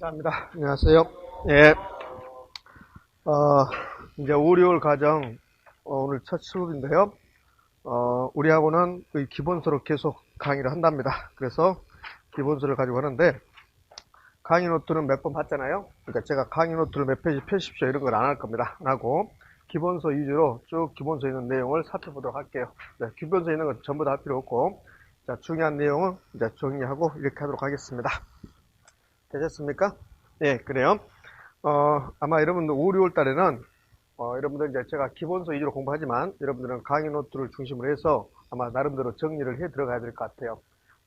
감사합니다. 안녕하세요. 예. 이제 5, 6월 과정, 오늘 첫 수업인데요. 우리 학원은 그 기본서로 계속 강의를 한답니다. 그래서 기본서를 가지고 하는데, 강의 노트는 몇 번 봤잖아요. 그러니까 제가 강의 노트를 몇 페이지 펴십시오 이런 걸 안 할 겁니다. 안 하고, 기본서 위주로 쭉 기본서에 있는 내용을 살펴보도록 할게요. 네, 기본서에 있는 건 전부 다 할 필요 없고, 자, 중요한 내용은 이제 정리하고 이렇게 하도록 하겠습니다. 되셨습니까? 예, 그래요. 아마 여러분들 5, 6월 달에는, 여러분들 이제 제가 기본서 위주로 공부하지만, 여러분들은 강의 노트를 중심으로 해서 아마 나름대로 정리를 해 들어가야 될 것 같아요.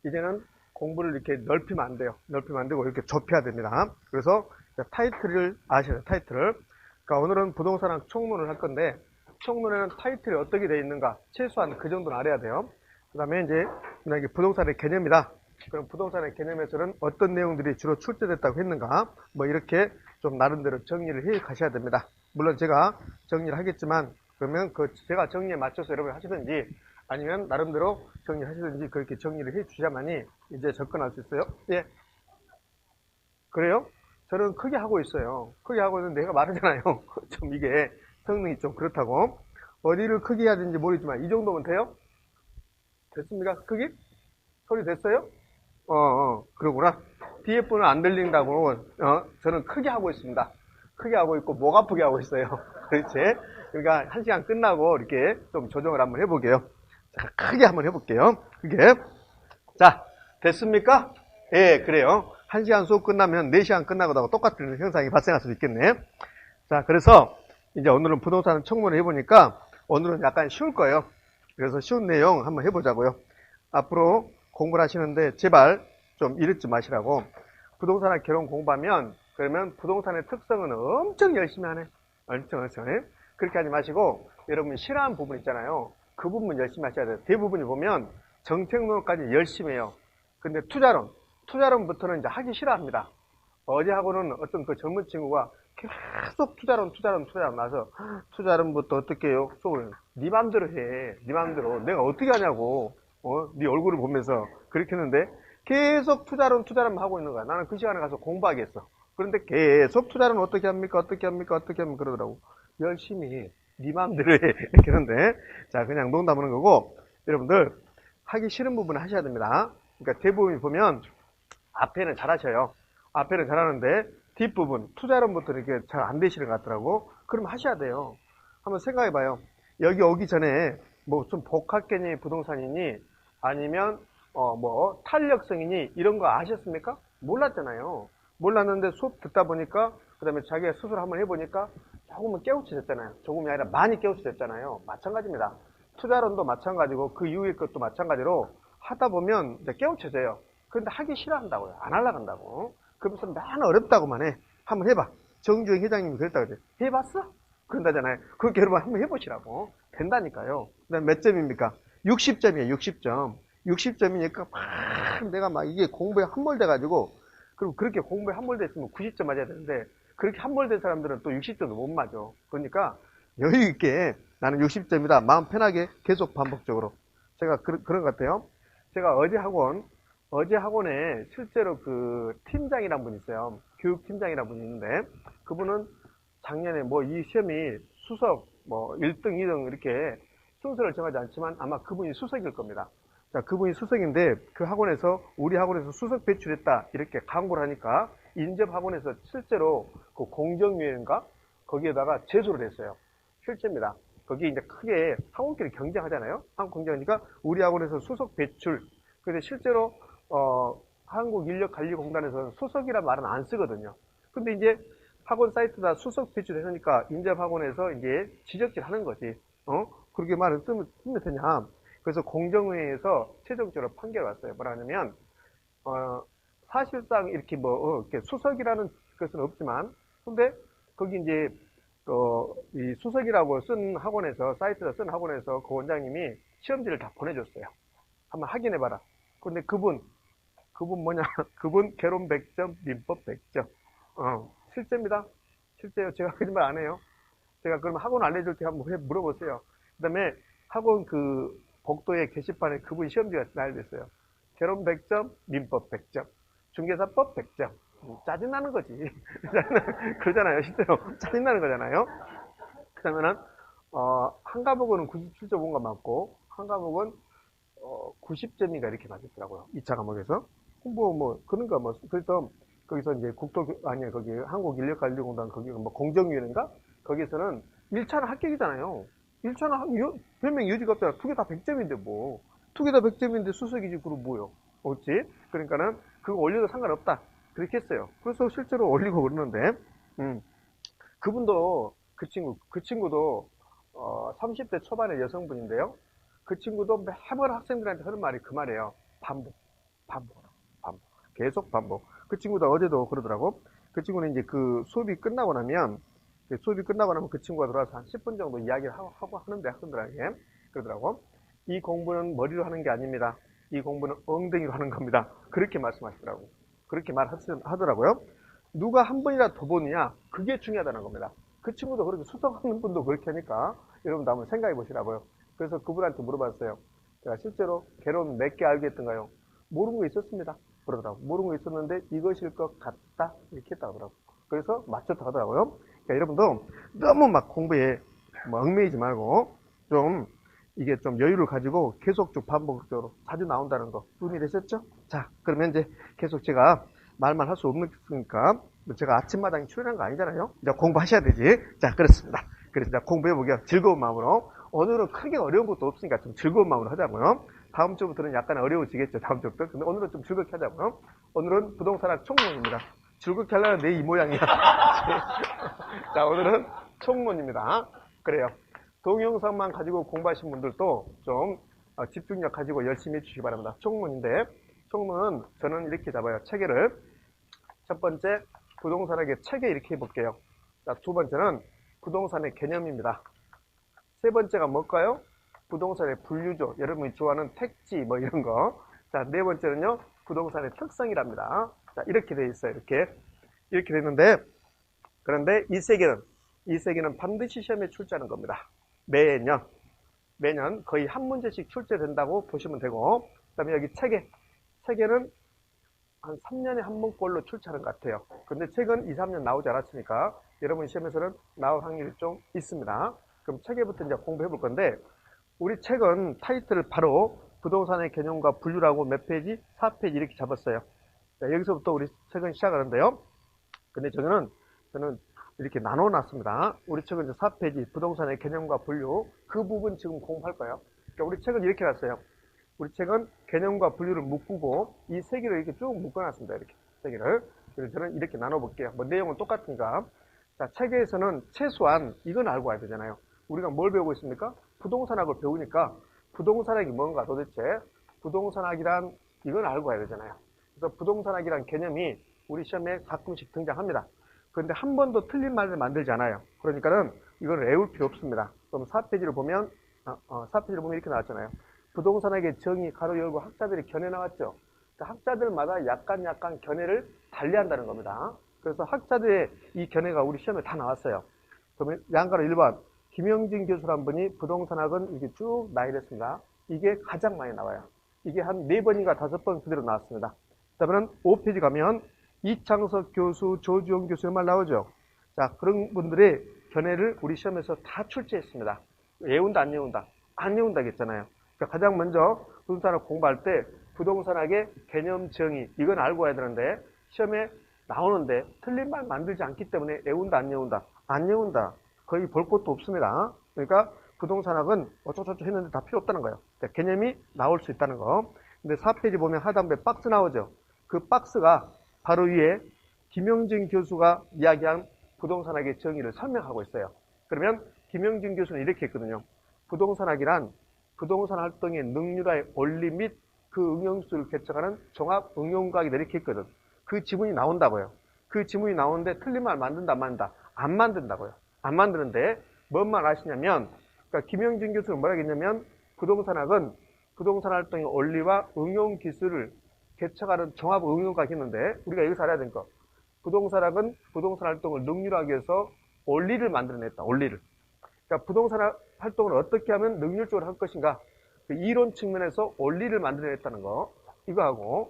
이제는 공부를 이렇게 넓히면 안 돼요. 넓히면 안 되고 이렇게 좁혀야 됩니다. 그래서 타이틀을 아셔야 돼요. 타이틀을. 그러니까 오늘은 부동산학 총론을 할 건데, 총론에는 타이틀이 어떻게 되어 있는가, 최소한 그 정도는 알아야 돼요. 그 다음에 이제, 만약에 부동산의 개념이다. 그럼 부동산의 개념에서는 어떤 내용들이 주로 출제됐다고 했는가, 뭐 이렇게 좀 나름대로 정리를 해 가셔야 됩니다. 물론 제가 정리를 하겠지만, 그러면 제가 정리에 맞춰서 여러분이 하시든지, 아니면 나름대로 정리를 하시든지 그렇게 정리를 해 주셔야만이 이제 접근할 수 있어요. 예. 그래요? 저는 크게 하고 있어요. 크게 하고 있는데 내가 말하잖아요. 좀 이게 성능이 좀 그렇다고. 어디를 크게 해야 되는지 모르지만 이 정도면 돼요? 됐습니까? 크기? 소리 됐어요? 그러구나. 뒤에 분은 안 들린다고, 저는 크게 하고 있습니다. 크게 하고 있고, 목 아프게 하고 있어요. 그렇지? 그러니까, 1시간 끝나고, 이렇게 좀 조정을 한번 해보게요. 자, 크게 한번 해볼게요. 크게. 자, 됐습니까? 예, 그래요. 1시간 수업 끝나면 4시간 끝나고 똑같은 현상이 발생할 수도 있겠네. 자, 그래서, 이제 오늘은 부동산 청문회 해보니까, 오늘은 약간 쉬울 거예요. 그래서 쉬운 내용 한번 해보자고요. 앞으로 공부를 하시는데 제발 좀 이르지 마시라고. 부동산학 개론 공부하면 그러면 부동산의 특성은 엄청 열심히 하네. 엄청 열심히 하네. 그렇게 하지 마시고 여러분이 싫어하는 부분 있잖아요. 그 부분 열심히 하셔야 돼요. 대부분이 보면 정책론까지 열심히 해요. 근데 투자론부터는 이제 하기 싫어합니다. 어제하고는 어떤 그 젊은 친구가 계속 투자론 나서 투자론부터 어떻게 해요? 수업을 네 맘대로 해. 네 맘대로. 내가 어떻게 하냐고. 네 얼굴을 보면서 그렇게 했는데 계속 투자론 하고 있는 거야. 나는 그 시간에 가서 공부하겠어. 그런데 계속 투자론 어떻게 합니까? 그러더라고. 열심히 해. 네 맘대로 해. 이렇게 하는데 자, 그냥 농담하는 거고 여러분들 하기 싫은 부분을 하셔야 됩니다. 그러니까 대부분 보면 앞에는 잘하셔요. 앞에는 잘하는데 뒷부분 투자론부터 이렇게 잘 안 되시는 것 같더라고. 그럼 하셔야 돼요. 한번 생각해 봐요. 여기 오기 전에 뭐 좀 복합 개념의 부동산이니 아니면 뭐 탄력성이니 이런 거 아셨습니까? 몰랐잖아요. 몰랐는데 수업 듣다 보니까 그 다음에 자기가 스스로 한번 해보니까 조금은 깨우쳐졌잖아요. 조금이 아니라 많이 깨우쳐졌잖아요. 마찬가지입니다. 투자론도 마찬가지고 그 이후의 것도 마찬가지로 하다 보면 이제 깨우쳐져요. 그런데 하기 싫어한다고요. 안 하려고 한다고. 그러면서 맨 어렵다고만 해. 한번 해봐. 정주행 회장님이 그랬다 그래. 해봤어? 그런다잖아요. 그렇게 여러분 한번 해보시라고. 된다니까요. 그 다음 몇 점입니까? 60점이에요. 60점. 60점이니까 내가 막 이게 공부에 함몰돼가지고 그리고 그렇게 공부에 함몰됐으면 90점 맞아야 되는데 그렇게 함몰된 사람들은 또 60점도 못 맞아. 그러니까 여유있게 나는 60점이다. 마음 편하게 계속 반복적으로. 제가 그런 것 같아요. 제가 어제 학원에 실제로 그 팀장이란 분이 있어요. 교육팀장이란 분이 있는데 그분은 작년에 뭐 이 시험이 수석 뭐 1등, 2등 이렇게 순서를 정하지 않지만 아마 그분이 수석일 겁니다. 자, 그분이 수석인데 그 학원에서 우리 학원에서 수석 배출했다 이렇게 광고를 하니까 인접 학원에서 실제로 그 공정위원회인가 거기에다가 제소를 했어요. 실제입니다. 거기 이제 크게 학원끼리 경쟁하잖아요. 한국 경쟁하니까 우리 학원에서 수석 배출. 근데 실제로 한국인력관리공단에서는 수석이란 말은 안 쓰거든요. 근데 이제 학원 사이트다 수석 배출했으니까 인접 학원에서 이제 지적질 하는 거지. 그렇게 말을 쓰면 되냐. 그래서 공정위에서 최종적으로 판결을 왔어요. 뭐라 하냐면, 사실상 이렇게 이렇게 수석이라는 것은 없지만, 근데 거기 이제, 이 수석이라고 쓴 학원에서, 사이트에서 쓴 학원에서 그 원장님이 시험지를 다 보내줬어요. 한번 확인해봐라. 근데 그분 뭐냐. 그분 개론 100점, 민법 100점. 실제입니다. 실제요. 제가 거짓말 안 해요. 제가 그러면 학원 알려줄 때 한번 물어보세요. 그 다음에 학원 그 복도의 게시판에 그분 시험지가 나열됐어요. 개론 100점, 민법 100점, 중개사법 100점. 짜증나는 거지. 그러잖아요. 실제로 짜증나는 거잖아요. 그러면은 한 과목은 97.5가 맞고 한 과목은 90점인가 이렇게 맞았더라고요. 2차 과목에서. 그런가 그래서 거기서 이제 아니야, 거기 한국인력관리공단 거기 공정위원회인가? 거기서는 1차는 합격이잖아요. 1차는 별명 여지가 없잖아. 두 개 다 100점인데 뭐. 두 개 다 100점인데 수석이지, 그럼 뭐요? 없지? 그러니까는 그거 올려도 상관없다. 그렇게 했어요. 그래서 실제로 올리고 그러는데, 그분도, 그 친구도, 30대 초반의 여성분인데요. 그 친구도 매번 학생들한테 하는 말이 그 말이에요. 반복. 계속 반복. 그 친구도 어제도 그러더라고. 그 친구는 이제 그 수업이 끝나고 나면 그 친구가 들어와서 한 10분 정도 이야기를 하고 하는데 학생들에게 그러더라고. 이 공부는 머리로 하는 게 아닙니다. 이 공부는 엉덩이로 하는 겁니다. 그렇게 말씀하시더라고. 그렇게 말하더라고요. 누가 한 번이라 더 보느냐, 그게 중요하다는 겁니다. 그 친구도 그렇게 수석하는 분도 그렇게 하니까 여러분도 한번 생각해 보시라고요. 그래서 그분한테 물어봤어요. 제가 실제로 개론 몇 개 알겠던가요? 모르는 거 있었습니다. 그러더라고. 모르는 거 있었는데 이것일 것 같다 이렇게 했다 하더라고. 그래서 맞췄다 하더라고요. 그러니까 여러분도 너무 막 공부에 얽매이지 말고 이게 좀 여유를 가지고 계속 쭉 반복적으로 자주 나온다는 거 도움이 되셨죠? 자, 그러면 이제 계속 제가 말만 할 수 없으니까 제가 아침마당에 출연한 거 아니잖아요. 이제 공부하셔야 되지. 자, 그렇습니다. 그래서 이제 공부해보게요. 즐거운 마음으로. 오늘은 크게 어려운 것도 없으니까 좀 즐거운 마음으로 하자고요. 다음 주부터는 약간 어려워지겠죠. 다음 주부터. 근데 오늘은 좀 즐겁게 하자고요. 오늘은 부동산학 총론입니다. 즐겁게 하려면 내 이 모양이야. 자, 오늘은 총론입니다. 그래요. 동영상만 가지고 공부하신 분들도 좀 집중력 가지고 열심히 해주시기 바랍니다. 총론인데, 총론은 저는 이렇게 잡아요. 체계를. 첫 번째, 부동산학의 체계 이렇게 해볼게요. 자, 두 번째는 부동산의 개념입니다. 세 번째가 뭘까요? 부동산의 분류죠. 여러분이 좋아하는 택지 이런 거. 자, 네 번째는요, 부동산의 특성이랍니다. 자, 이렇게 돼 있어요. 이렇게 돼 있는데, 그런데 이 세계는 반드시 시험에 출제하는 겁니다. 매년 거의 한 문제씩 출제된다고 보시면 되고, 그 다음에 여기 체계는 한 3년에 한 번꼴로 출제하는 것 같아요. 근데 책은 2, 3년 나오지 않았으니까 여러분 시험에서는 나올 확률이 좀 있습니다. 그럼 체계부터 이제 공부해 볼 건데, 우리 책은 타이틀을 바로 부동산의 개념과 분류라고 몇 페이지? 4페이지 이렇게 잡았어요. 자, 여기서부터 우리 책은 시작하는데요. 근데 저는 이렇게 나눠 놨습니다. 우리 책은 이제 4페이지 부동산의 개념과 분류, 그 부분 지금 공부할 거예요. 그러니까 우리 책은 이렇게 놨어요. 우리 책은 개념과 분류를 묶고 이 세 개를 이렇게 쭉 묶어놨습니다. 이렇게 세 개를. 그래서 저는 이렇게 나눠볼게요. 내용은 똑같으니까. 자, 체계에서는 최소한 이건 알고 와야 되잖아요. 우리가 뭘 배우고 있습니까? 부동산학을 배우니까 부동산학이 뭔가 도대체 부동산학이란 이건 알고 와야 되잖아요. 그래서 부동산학이란 개념이 우리 시험에 가끔씩 등장합니다. 그런데 한 번도 틀린 말을 만들지 않아요. 그러니까는 이걸 외울 필요 없습니다. 그럼 4페이지를 보면 4페이지를 보면 이렇게 나왔잖아요. 부동산학의 정의 가로 열고 학자들이 견해 나왔죠. 그러니까 학자들마다 약간 견해를 달리한다는 겁니다. 그래서 학자들의 이 견해가 우리 시험에 다 나왔어요. 그러면 양가로 1번 김영진 교수란 분이 부동산학은 이렇게 쭉 나열했습니다. 이게 가장 많이 나와요. 이게 한 4번인가 5번 그대로 나왔습니다. 그 다음에는 5페이지 가면 이창석 교수, 조주영 교수 말 나오죠. 자, 그런 분들의 견해를 우리 시험에서 다 출제했습니다. 외운다, 안 외운다? 안 외운다겠잖아요. 그러니까 가장 먼저 부동산학 공부할 때 부동산학의 개념 정의, 이건 알고 와야 되는데 시험에 나오는데 틀린 말 만들지 않기 때문에 외운다, 안 외운다? 안 외운다. 거의 볼 것도 없습니다. 그러니까 부동산학은 어쩌고저쩌고 했는데 다 필요 없다는 거예요. 개념이 나올 수 있다는 거. 근데 4페이지 보면 하단부에 박스 나오죠. 그 박스가 바로 위에 김영진 교수가 이야기한 부동산학의 정의를 설명하고 있어요. 그러면 김영진 교수는 이렇게 했거든요. 부동산학이란 부동산 활동의 능률화의 원리 및 그 응용수를 개척하는 종합 응용과학이다 이렇게 했거든. 그 지문이 나온다고요. 그 지문이 나오는데 틀린 말 만든다 안 만든다? 안 만든다고요. 안 만드는데 뭔 말 하시냐면, 그러니까 김영진 교수는 뭐라 했냐면 부동산학은 부동산 활동의 원리와 응용 기술을 개척하는 종합 응용과학이 있는데 우리가 여기서 알아야 되는 거, 부동산학은 부동산 활동을 능률하기 위해서 원리를 만들어냈다. 원리를. 그러니까 부동산 활동을 어떻게 하면 능률적으로 할 것인가, 그 이론 측면에서 원리를 만들어냈다는 거, 이거 하고,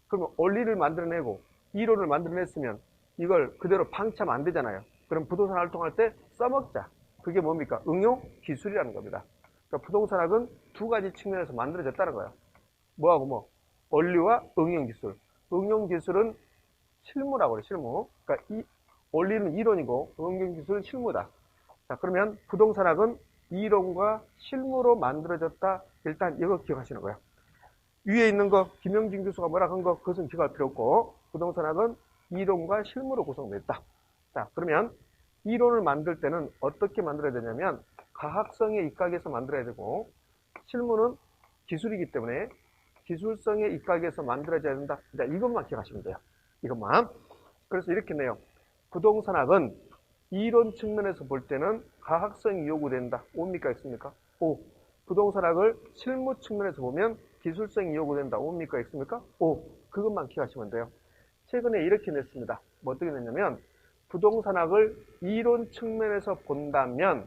그러면 원리를 만들어내고 이론을 만들어냈으면 이걸 그대로 방치하면 안 되잖아요. 그럼 부동산 활동할 때 써먹자. 그게 뭡니까? 응용 기술이라는 겁니다. 그러니까 부동산학은 두 가지 측면에서 만들어졌다는 거예요. 뭐하고 뭐? 원리와 응용 기술. 응용 기술은 실무라고 그래요, 실무. 그러니까 이 원리는 이론이고 응용 기술은 실무다. 자, 그러면 부동산학은 이론과 실무로 만들어졌다. 일단 이거 기억하시는 거예요. 위에 있는 거 김영진 교수가 뭐라 한 거 그것은 기억할 필요 없고 부동산학은 이론과 실무로 구성되어 있다. 자, 그러면 이론을 만들 때는 어떻게 만들어야 되냐면 과학성에 입각해서 만들어야 되고 실무는 기술이기 때문에 기술성에 입각해서 만들어져야 된다. 자, 이것만 기억하시면 돼요. 이것만. 그래서 이렇게 내요. 부동산학은 이론 측면에서 볼 때는 과학성이 요구된다. 옵니까? 있습니까? 오. 부동산학을 실무 측면에서 보면 기술성이 요구된다. 옵니까? 있습니까? 오. 그것만 기억하시면 돼요. 최근에 이렇게 냈습니다. 뭐 어떻게 냈냐면 부동산학을 이론 측면에서 본다면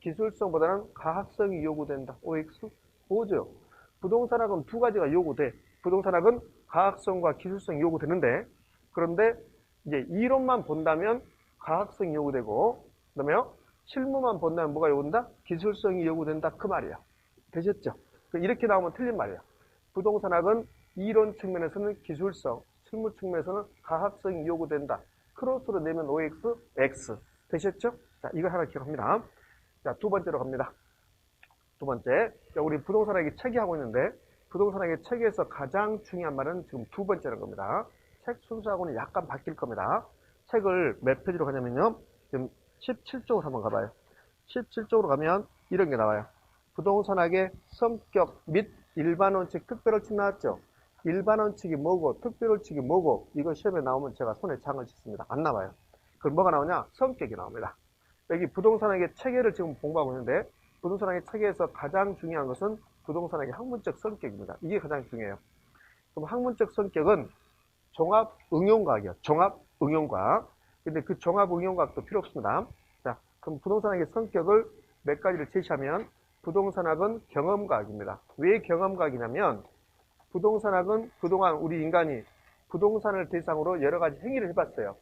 기술성보다는 과학성이 요구된다. OX? 오죠. 부동산학은 두 가지가 요구돼. 부동산학은 과학성과 기술성이 요구되는데 그런데 이제 이론만 본다면 과학성이 요구되고 그다음에 실무만 본다면 뭐가 요구된다? 기술성이 요구된다. 그 말이야. 되셨죠? 이렇게 나오면 틀린 말이야. 부동산학은 이론 측면에서는 기술성, 실무 측면에서는 과학성이 요구된다. 크로스로 내면 OX, X. 되셨죠? 자, 이거 하나 기억합니다. 자, 두 번째로 갑니다. 두 번째. 자, 우리 부동산학의 책이 하고 있는데, 부동산학의 책에서 가장 중요한 말은 지금 두 번째라는 겁니다. 책 순서하고는 약간 바뀔 겁니다. 책을 몇 페이지로 가냐면요. 지금 17쪽으로 한번 가봐요. 17쪽으로 가면 이런 게 나와요. 부동산학의 성격 및 일반원칙, 특별원칙 나왔죠? 일반원칙이 뭐고 특별원칙이 뭐고 이거 시험에 나오면 제가 손에 장을 쳤습니다. 안 나와요. 그럼 뭐가 나오냐? 성격이 나옵니다. 여기 부동산학의 체계를 지금 공부하고 있는데 부동산학의 체계에서 가장 중요한 것은 부동산학의 학문적 성격입니다. 이게 가장 중요해요. 그럼 학문적 성격은 종합응용과학이에요. 종합응용과학. 근데 그 종합응용과학도 필요 없습니다. 자, 그럼 부동산학의 성격을 몇 가지를 제시하면 부동산학은 경험과학입니다. 왜 경험과학이냐면 부동산학은 그동안 우리 인간이 부동산을 대상으로 여러 가지 행위를 해봤어요.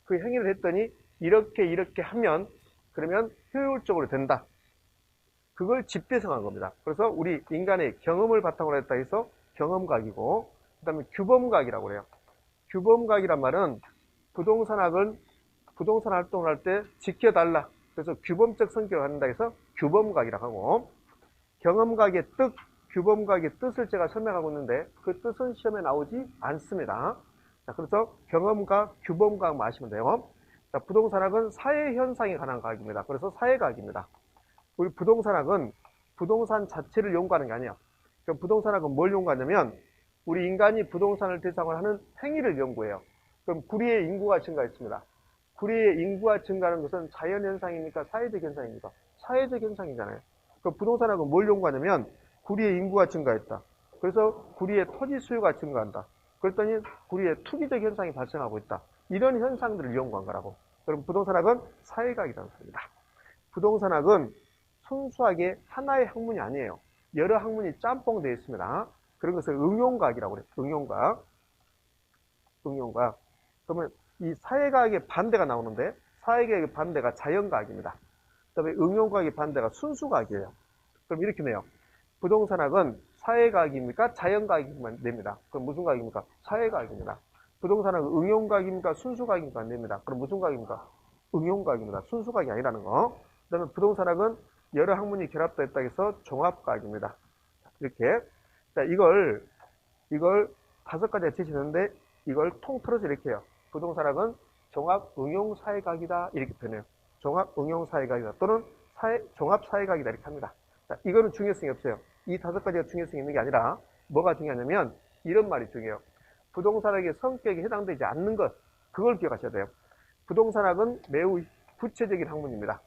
그 행위를 했더니 이렇게 하면 그러면 효율적으로 된다. 그걸 집대성한 겁니다. 그래서 우리 인간의 경험을 바탕으로 했다 해서 경험과학이고 그 다음에 규범과학이라고 그래요. 규범과학이란 말은 부동산학은 부동산 활동을 할 때 지켜달라. 그래서 규범적 성격을 갖는다 해서 규범과학이라고 하고 경험과학의 뜻, 규범과학의 뜻을 제가 설명하고 있는데 그 뜻은 시험에 나오지 않습니다. 자, 그래서 경험과학, 규범과학만 아시면 돼요. 자, 부동산학은 사회현상에 관한 과학입니다. 그래서 사회과학입니다. 우리 부동산학은 부동산 자체를 연구하는 게 아니야. 그럼 부동산학은 뭘 연구하냐면 우리 인간이 부동산을 대상으로 하는 행위를 연구해요. 그럼 구리의 인구가 증가했습니다. 구리의 인구가 증가하는 것은 자연현상입니까? 사회적 현상입니까? 사회적 현상이잖아요. 그럼 부동산학은 뭘 연구하냐면 구리의 인구가 증가했다. 그래서 구리의 토지 수요가 증가한다. 그랬더니 구리의 투기적 현상이 발생하고 있다. 이런 현상들을 연구한 거라고. 그럼 부동산학은 사회과학이라는 겁니다. 부동산학은 순수하게 하나의 학문이 아니에요. 여러 학문이 짬뽕되어 있습니다. 그런 것을 응용과학이라고 그래요. 응용과학. 그러면 이 사회과학의 반대가 나오는데 사회과학의 반대가 자연과학입니다. 그다음에 응용과학의 반대가 순수과학이에요. 그럼 이렇게 내요. 부동산학은 사회과학입니까? 자연과학입니까? 됩니다. 그럼 무슨 과학입니까? 사회과학입니다. 부동산학은 응용과학입니까? 순수과학입니까? 안 됩니다. 그럼 무슨 과학입니까? 응용과학입니다. 순수과학이 아니라는 거. 그 다음에 부동산학은 여러 학문이 결합되어 해서 종합과학입니다. 이렇게. 자, 이걸 5가지가 제시되는데 이걸 통틀어서 이렇게 해요. 부동산학은 종합응용사회과학이다. 이렇게 표현해요. 종합응용사회과학이다. 또는 종합사회과학이다. 이렇게 합니다. 자, 이거는 중요성이 없어요. 이 5가지가 중요성이 있는 게 아니라 뭐가 중요하냐면 이런 말이 중요해요. 부동산학의 성격에 해당되지 않는 것. 그걸 기억하셔야 돼요. 부동산학은 매우 구체적인 학문입니다.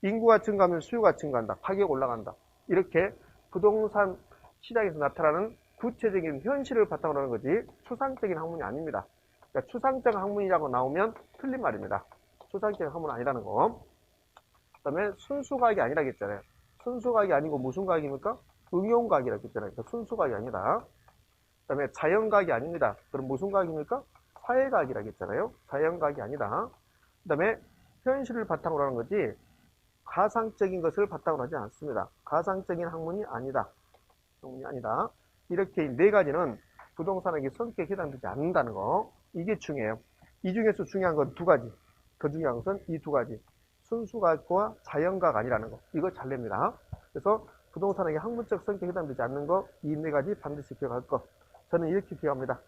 인구가 증가하면 수요가 증가한다. 가격 올라간다. 이렇게 부동산 시장에서 나타나는 구체적인 현실을 바탕으로 하는 거지 추상적인 학문이 아닙니다. 그러니까 추상적 학문이라고 나오면 틀린 말입니다. 추상적인 학문은 아니라는 거. 그 다음에 순수과학이 아니라고 했잖아요. 순수과학이 아니고 무슨 과학입니까? 응용과학이라고 했잖아요. 그러니까 순수과학이 아니다. 그 다음에 자연과학이 아닙니다. 그럼 무슨 과학입니까? 사회과학이라고 했잖아요. 자연과학이 아니다. 그 다음에 현실을 바탕으로 하는 거지 가상적인 것을 바탕으로 하지 않습니다. 가상적인 학문이 아니다. 학문이 아니다. 이렇게 네 가지는 부동산학의 성격에 해당되지 않는다는 거. 이게 중요해요. 이 중에서 중요한 건 두 가지. 더 중요한 것은 이 두 가지. 순수과학과 자연과학 아니라는 거. 이거 잘 냅니다. 그래서 부동산학의 학문적 성격에 해당되지 않는 거, 이 네 가지 반드시 기억할 것. 저는 이렇게 기억합니다.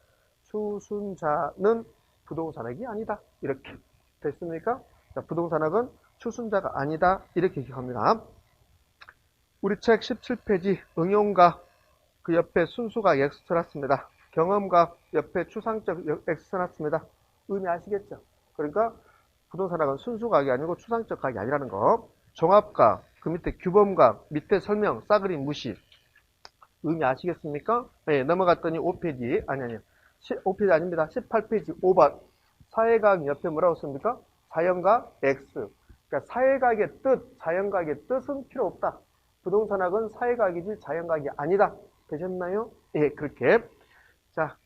추순자는 부동산학이 아니다. 이렇게. 됐습니까? 자, 부동산학은 추순자가 아니다. 이렇게 기억합니다. 우리 책 17페이지 응용과 그 옆에 순수과학 X 써놨습니다. 경험과 옆에 추상적 X 써놨습니다. 의미 아시겠죠? 그러니까 부동산학은 순수과학이 아니고 추상적 과학이 아니라는 거. 종합과학, 그 밑에 규범과학, 밑에 설명, 싸그리 무시. 의미 아시겠습니까? 네, 넘어갔더니 5페이지, 아니, 5페이지 아닙니다. 18페이지 5번. 사회과학 옆에 뭐라고 씁니까? 자연과학 X. 그러니까 사회과학의 뜻, 자연과학의 뜻은 필요 없다. 부동산학은 사회과학이지 자연과학이 아니다. 되셨나요? 예, 그렇게. 자,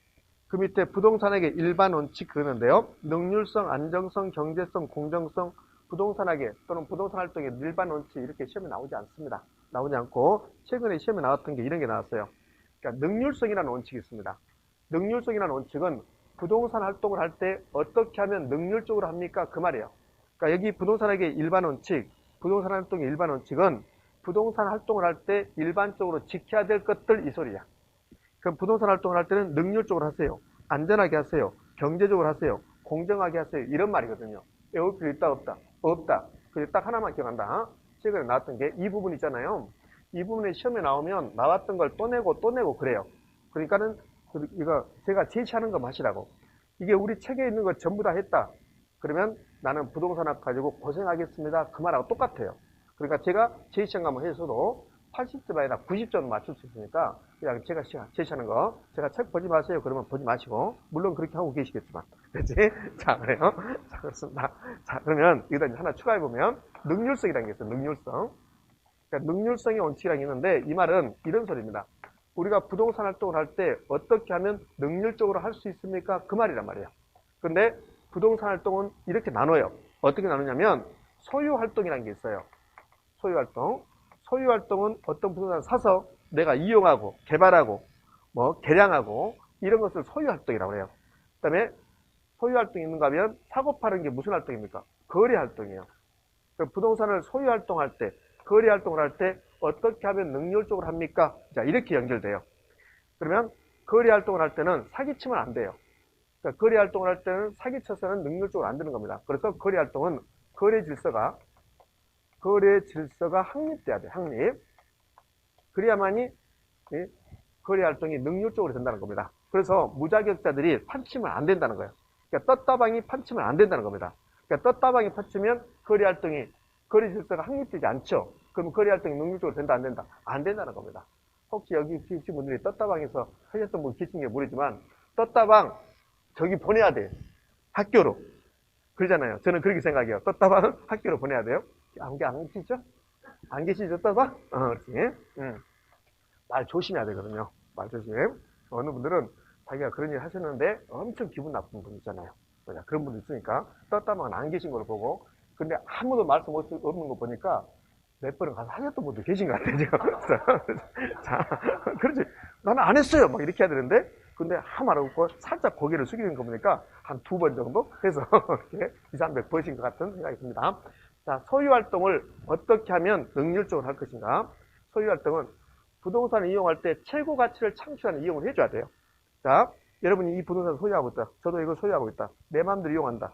그 밑에 부동산학의 일반 원칙 그러는데요. 능률성, 안정성, 경제성, 공정성, 부동산학의 또는 부동산 활동의 일반 원칙 이렇게 시험에 나오지 않습니다. 나오지 않고 최근에 시험에 나왔던 게 이런 게 나왔어요. 그러니까 능률성이라는 원칙이 있습니다. 능률성이라는 원칙은 부동산 활동을 할 때 어떻게 하면 능률적으로 합니까? 그 말이에요. 그러니까 여기 부동산학의 일반 원칙, 부동산 활동의 일반 원칙은 부동산 활동을 할 때 일반적으로 지켜야 될 것들 이 소리야. 그럼 부동산 활동을 할 때는 능률적으로 하세요. 안전하게 하세요. 경제적으로 하세요. 공정하게 하세요. 이런 말이거든요. 외울 필요 있다 없다? 없다. 그래서 딱 하나만 기억한다. 최근에 나왔던 게 이 부분 있잖아요. 이 부분에 시험에 나오면 나왔던 걸 또 내고 그래요. 그러니까는 이거 제가 제시하는 거 마시라고. 이게 우리 책에 있는 거 전부 다 했다. 그러면 나는 부동산학 가지고 고생하겠습니다. 그 말하고 똑같아요. 그러니까 제가 제시한 거 한번 해서도 80점 아니라 90점 맞출 수 있으니까 그냥 제가 제시하는 거 제가 책 보지 마세요. 그러면 보지 마시고 물론 그렇게 하고 계시겠지만 그렇지? 자 그래요. 자 그렇습니다. 자 그러면 여기다 하나 추가해 보면 능률성이라는 게 있어요. 능률성. 그러니까 능률성의 원칙이라는 게 있는데 이 말은 이런 소리입니다. 우리가 부동산 활동을 할 때 어떻게 하면 능률적으로 할 수 있습니까? 그 말이란 말이에요. 근데 부동산 활동은 이렇게 나눠요. 어떻게 나누냐면 소유 활동이라는 게 있어요. 소유 활동. 소유 활동은 어떤 부동산을 사서 내가 이용하고 개발하고 뭐 개량하고 이런 것을 소유 활동이라고 해요. 그다음에 소유 활동이 있는가 하면 사고 파는 게 무슨 활동입니까? 거래 활동이에요. 부동산을 소유 활동할 때 거래 활동을 할 때 어떻게 하면 능률적으로 합니까? 자 이렇게 연결돼요. 그러면 거래 활동을 할 때는 사기치면 안 돼요. 그러니까 거래 활동을 할 때는 사기쳐서는 능률적으로 안 되는 겁니다. 그래서 거래 활동은 거래 질서가 확립돼야 돼. 확립. 그래야만이 거래 활동이 능률적으로 된다는 겁니다. 그래서 무자격자들이 판치면 안 된다는 거예요. 그러니까 떴다방이 판치면 안 된다는 겁니다. 그러니까 떴다방이 판치면 거래 질서가 확립되지 않죠. 그럼 거래 활동이 능률적으로 된다 안 된다? 안 된다는 겁니다. 혹시 여기 계신 분들이 떴다방에서 하셨던 분 계신 게 모르지만 떴다방 저기 보내야 돼. 학교로. 그러잖아요. 저는 그렇게 생각해요. 떴다방은 학교로 보내야 돼요. 안 계시죠? 안 계시죠? 떴다방? 그렇지. 말 조심해야 되거든요. 말 조심해. 어느 분들은 자기가 그런 일 하셨는데 엄청 기분 나쁜 분 있잖아요. 그런 분도 있으니까 떴다방은 안 계신 걸 보고 근데 아무도 말씀 없는 거 보니까 몇 번은 가서 하셨던 분도 계신 것 같아요. 자, 그렇지. 나는 안 했어요. 막 이렇게 해야 되는데 근데 아무 말 없고 살짝 고개를 숙이는 거 보니까 한 2번 정도 해서 이렇게 2, 300 버신 것 같은 생각이 듭니다. 자, 소유 활동을 어떻게 하면 능률적으로 할 것인가? 소유 활동은 부동산을 이용할 때 최고 가치를 창출하는 이용을 해줘야 돼요. 자, 여러분이 이 부동산을 소유하고 있다. 저도 이걸 소유하고 있다. 내 마음대로 이용한다.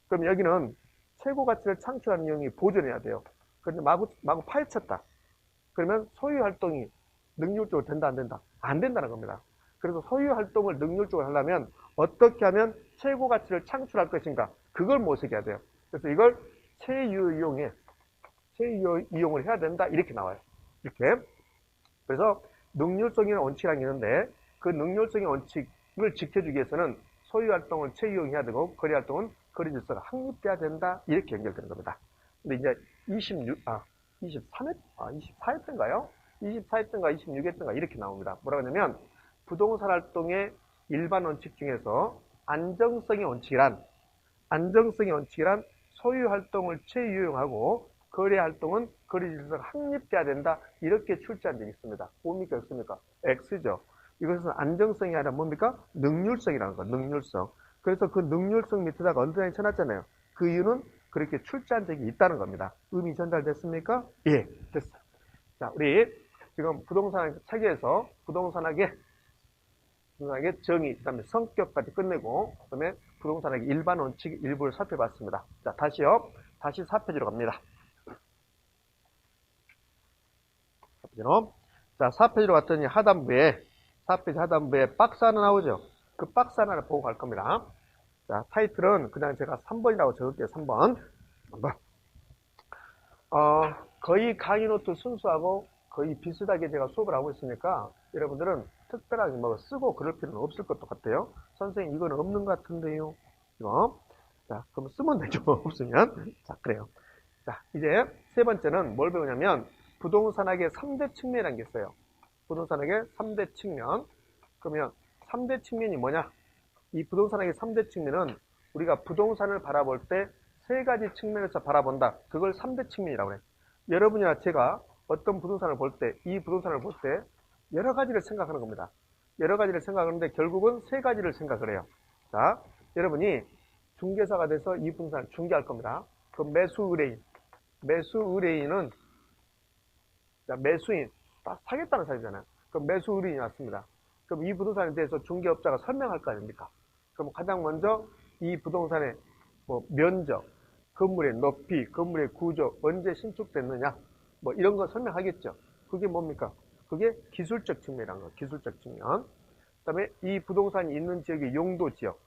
그럼 여기는 최고 가치를 창출하는 이용이 보존해야 돼요. 그런데 마구 파헤쳤다. 그러면 소유 활동이 능률적으로 된다, 안 된다? 안 된다는 겁니다. 그래서 소유 활동을 능률적으로 하려면 어떻게 하면 최고 가치를 창출할 것인가? 그걸 모색해야 돼요. 그래서 이걸 최유이용을 해야 된다. 이렇게 나와요. 이렇게. 그래서 능률적인 원칙이라는 게 있는데 그 능률적인 원칙을 지켜주기 위해서는 소유 활동을 최유용해야 되고 거래 활동은 거래 질서가 확립돼야 된다. 이렇게 연결되는 겁니다. 근데 이제 24회 때인가요? 24회 때인가 26회 때인가 이렇게 나옵니다. 뭐라고 하냐면 부동산 활동의 일반 원칙 중에서 안정성의 원칙이란 소유 활동을 최유용하고 거래 활동은 거래 질서가 확립돼야 된다. 이렇게 출제한 적이 있습니다. 뭡니까? 없습니까? X죠. 이것은 안정성이 아니라 뭡니까? 능률성이라는 거, 능률성. 그래서 그 능률성 밑에다가 언더라인 쳐놨잖아요. 그 이유는 그렇게 출제한 적이 있다는 겁니다. 의미 전달됐습니까? 예, 됐어요. 자, 우리 지금 부동산 체계에서 부동산학의 정의, 그 다음에 성격까지 끝내고, 그 다음에 부동산학의 일반 원칙 일부를 살펴봤습니다. 자, 다시요. 다시 4페이지로 갑니다. 4페이지로. 자, 4페이지로 갔더니 하단부에, 4페이지 하단부에 박스 하나 나오죠? 그 박스 하나를 보고 갈 겁니다. 자, 타이틀은 그냥 제가 3번이라고 적을게요. 3번. 거의 강의 노트 순수하고 거의 비슷하게 제가 수업을 하고 있으니까 여러분들은 특별하게 뭐 쓰고 그럴 필요는 없을 것도 같아요. 선생님 이거는 없는 것 같은데요. 이거. 자, 그럼 쓰면 되죠. 없으면. 자, 그래요. 자, 이제 세 번째는 뭘 배우냐면 부동산학의 3대 측면이라는 게 있어요. 부동산학의 3대 측면. 그러면 3대 측면이 뭐냐? 이 부동산학의 3대 측면은 우리가 부동산을 바라볼 때 세 가지 측면에서 바라본다. 그걸 3대 측면이라고 해요. 여러분이나 제가 어떤 부동산을 볼 때, 이 부동산을 볼 때 여러 가지를 생각하는 겁니다. 여러 가지를 생각하는데 결국은 세 가지를 생각을 해요. 자, 여러분이 중개사가 돼서 이 부동산을 중개할 겁니다. 그 매수 의뢰인은 자, 매수인, 사겠다는 사람이잖아요. 그럼 매수 의뢰인이 왔습니다. 그럼 이 부동산에 대해서 중개업자가 설명할 거 아닙니까? 그럼 가장 먼저 이 부동산의 뭐 면적, 건물의 높이, 건물의 구조, 언제 신축됐느냐, 뭐 이런 거 설명하겠죠. 그게 뭡니까? 그게 기술적 측면이라는 거, 기술적 측면. 그 다음에 이 부동산이 있는 지역의 용도 지역,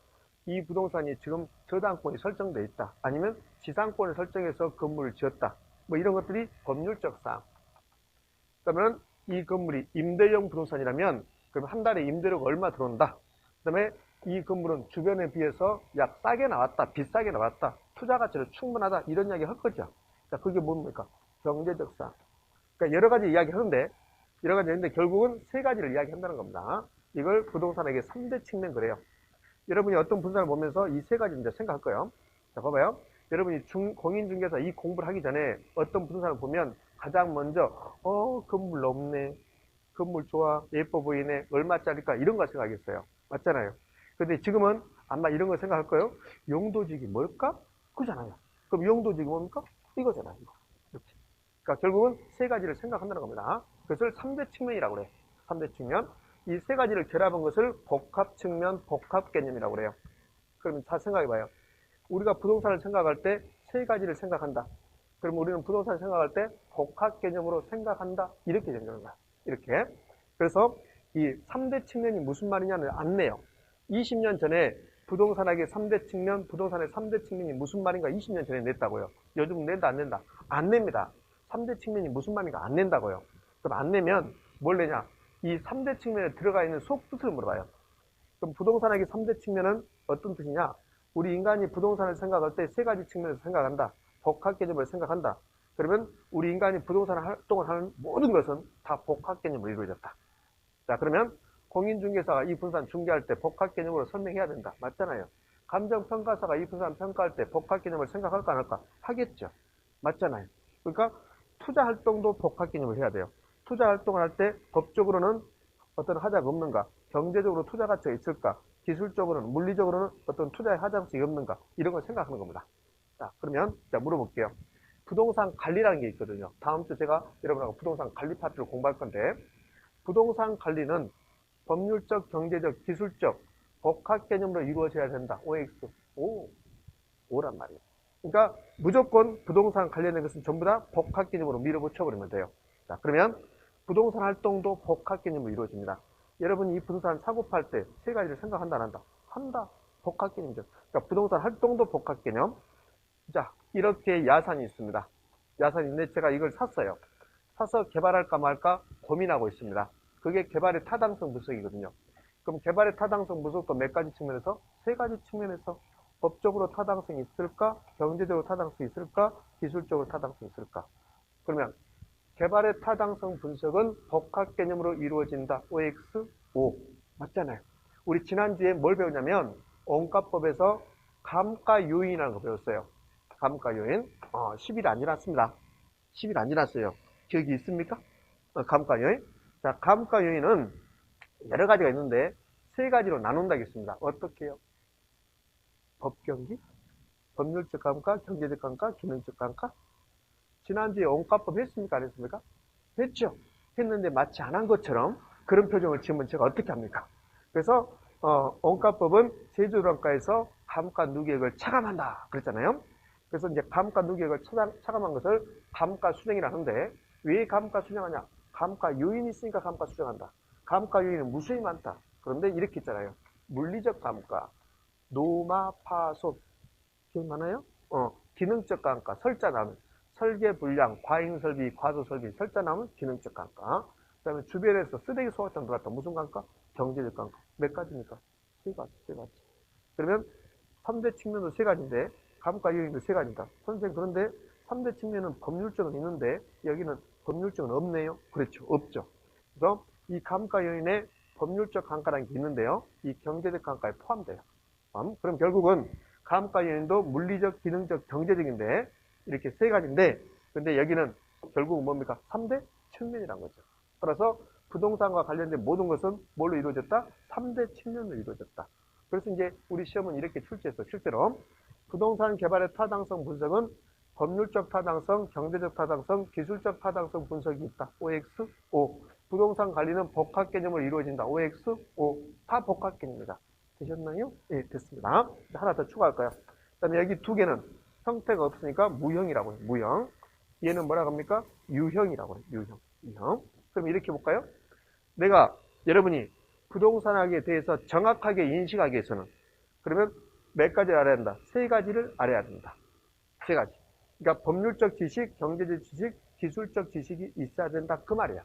이 부동산이 지금 저당권이 설정되어 있다. 아니면 지상권을 설정해서 건물을 지었다. 뭐 이런 것들이 법률적 사항. 그러면 이 건물이 임대형 부동산이라면 그럼 한 달에 임대료가 얼마 들어온다. 그 다음에 이 건물은 주변에 비해서 약 싸게 나왔다, 비싸게 나왔다, 투자 가치로 충분하다 이런 이야기 할 거죠. 자, 그게 뭡니까? 경제적 사항. 그러니까 여러 가지 이야기 하는데 결국은 세 가지를 이야기한다는 겁니다. 이걸 부동산에게 3대 측면 그래요. 여러분이 어떤 부동산을 보면서 이 세 가지 이제 생각할 거예요. 자, 봐봐요. 여러분이 공인중개사 이 공부를 하기 전에 어떤 부동산을 보면 가장 먼저 건물 높네, 건물 좋아, 예뻐 보이네, 얼마짜리일까 이런 거 생각하겠어요. 맞잖아요. 근데 지금은 아마 이런 거 생각할 거예요. 용도직이 뭘까? 그잖아요. 그럼 용도직이 뭡니까? 이거잖아요. 이거. 이렇게. 그러니까 결국은 세 가지를 생각한다는 겁니다. 그것을 3대 측면이라고 그래요. 3대 측면. 이 세 가지를 결합한 것을 복합 측면, 복합 개념이라고 그래요. 그럼 잘 생각해 봐요. 우리가 부동산을 생각할 때 세 가지를 생각한다. 그럼 우리는 부동산을 생각할 때 복합 개념으로 생각한다. 이렇게 되는 거야. 이렇게. 그래서 이 3대 측면이 무슨 말이냐는 안 내요. 20년 전에 부동산학의 3대 측면, 부동산의 3대 측면이 무슨 말인가 20년 전에 냈다고요. 요즘 낸다, 안 낸다? 안 냅니다. 3대 측면이 무슨 말인가 안 낸다고요. 그럼 안 내면 뭘 내냐? 이 3대 측면에 들어가 있는 속뜻을 물어봐요. 그럼 부동산학의 3대 측면은 어떤 뜻이냐? 우리 인간이 부동산을 생각할 때 세 가지 측면에서 생각한다. 복합 개념을 생각한다. 그러면 우리 인간이 부동산 활동을 하는 모든 것은 다 복합 개념으로 이루어졌다. 자, 그러면 공인중개사가 이 부동산 중개할 때 복합 개념으로 설명해야 된다. 맞잖아요. 감정평가사가 이 부동산 평가할 때 복합 개념을 생각할까 안 할까? 하겠죠. 맞잖아요. 그러니까 투자 활동도 복합 개념을 해야 돼요. 투자 활동을 할 때 법적으로는 어떤 하자가 없는가? 경제적으로 투자 가치가 있을까? 기술적으로는, 물리적으로는 어떤 투자의 하자성이 없는가? 이런 걸 생각하는 겁니다. 자, 그러면 물어볼게요. 부동산 관리라는 게 있거든요. 다음 주 제가 여러분하고 부동산 관리 파트를 공부할 건데 부동산 관리는 법률적, 경제적, 기술적 복합 개념으로 이루어져야 된다. OX. 오란 말이에요. 그러니까 무조건 부동산 관련된 것은 전부 다 복합 개념으로 밀어붙여버리면 돼요. 자, 그러면 부동산 활동도 복합 개념으로 이루어집니다. 여러분이 이 부동산 사고 팔 때 세 가지를 생각한다, 안 한다? 한다. 복합 개념이죠. 그러니까 부동산 활동도 복합 개념. 자, 이렇게 야산이 있습니다. 야산이 있는데 제가 이걸 샀어요. 사서 개발할까 말까 고민하고 있습니다. 그게 개발의 타당성 분석이거든요. 그럼 개발의 타당성 분석도 몇 가지 측면에서? 세 가지 측면에서 법적으로 타당성이 있을까? 경제적으로 타당성이 있을까? 기술적으로 타당성이 있을까? 그러면 개발의 타당성 분석은 복합 개념으로 이루어진다. OX, O. 맞잖아요. 우리 지난주에 뭘 배우냐면 원가법에서 감가 요인이라는 거 배웠어요. 감가 요인. 10일 안 지났습니다. 10일 안 지났어요. 기억이 있습니까? 감가 요인. 자, 감가 요인은 여러 가지가 있는데 세 가지로 나눈다겠습니다. 어떻게 해요? 법경기, 법률적 감가, 경제적 감가, 기능적 감가. 지난주에 원가법 했습니까? 안 했습니까? 했죠. 했는데 마치 안 한 것처럼 그런 표정을 지으면 제가 어떻게 합니까? 그래서 원가법은 제조단가에서 감가 누계액을 차감한다 그랬잖아요. 그래서 이제 감가 누계액을 차감한 것을 감가 수정이라 하는데 왜 감가 수정하냐? 감가 요인이 있으니까 감가 수정한다. 감가 요인은 무수히 많다. 그런데 이렇게 있잖아요. 물리적 감가, 노마파손 기억나나요? 기능적 감가, 설자 나면 설계 불량, 과잉 설비, 과도 설비, 설자 나면 기능적 감가. 그 다음에 주변에서 쓰레기 소각장 들어갔다. 무슨 감가? 경제적 감가. 몇 가지입니까? 세 가지. 그러면 3대 측면도 세 가지인데 감가 요인도 세 가지입니다. 선생님 그런데 3대 측면은 법률적은 있는데 여기는 법률적은 없네요. 그렇죠. 없죠. 그래서 이 감가 요인에 법률적 감가라는 게 있는데요. 이 경제적 감가에 포함돼요. 그럼 결국은 감가 요인도 물리적, 기능적, 경제적인데 이렇게 세 가지인데 근데 여기는 결국은 뭡니까? 3대 측면이란 거죠. 따라서 부동산과 관련된 모든 것은 뭘로 이루어졌다? 3대 측면으로 이루어졌다. 그래서 이제 우리 시험은 이렇게 출제했어. 실제로 부동산 개발의 타당성 분석은 법률적 타당성, 경제적 타당성, 기술적 타당성 분석이 있다. OX, O. 부동산 관리는 복합 개념으로 이루어진다. OX, O. 다 복합 개념입니다. 되셨나요? 네, 됐습니다. 하나 더 추가할까요? 그다음에 여기 두 개는 형태가 없으니까 무형이라고 해요. 무형. 얘는 뭐라고 합니까? 유형이라고 해요. 유형. 그럼 이렇게 볼까요? 내가 여러분이 부동산학에 대해서 정확하게 인식하기 위해서는 그러면 몇 가지를 알아야 된다? 세 가지를 알아야 된다. 세 가지. 그러니까 법률적 지식, 경제적 지식, 기술적 지식이 있어야 된다. 그 말이야.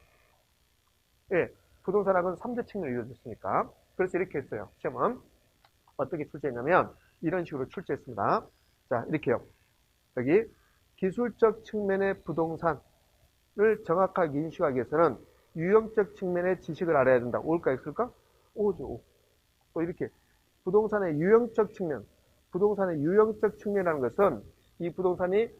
예, 부동산학은 3대 측면으로 이루어졌으니까. 그래서 이렇게 했어요. 시험은 어떻게 출제했냐면 이런 식으로 출제했습니다. 자, 이렇게요. 여기 기술적 측면의 부동산을 정확하게 인식하기 위해서는 유형적 측면의 지식을 알아야 된다. 올까 있을까? 오죠. 오. 또 이렇게 부동산의 유형적 측면, 부동산의 유형적 측면이라는 것은 이 부동산이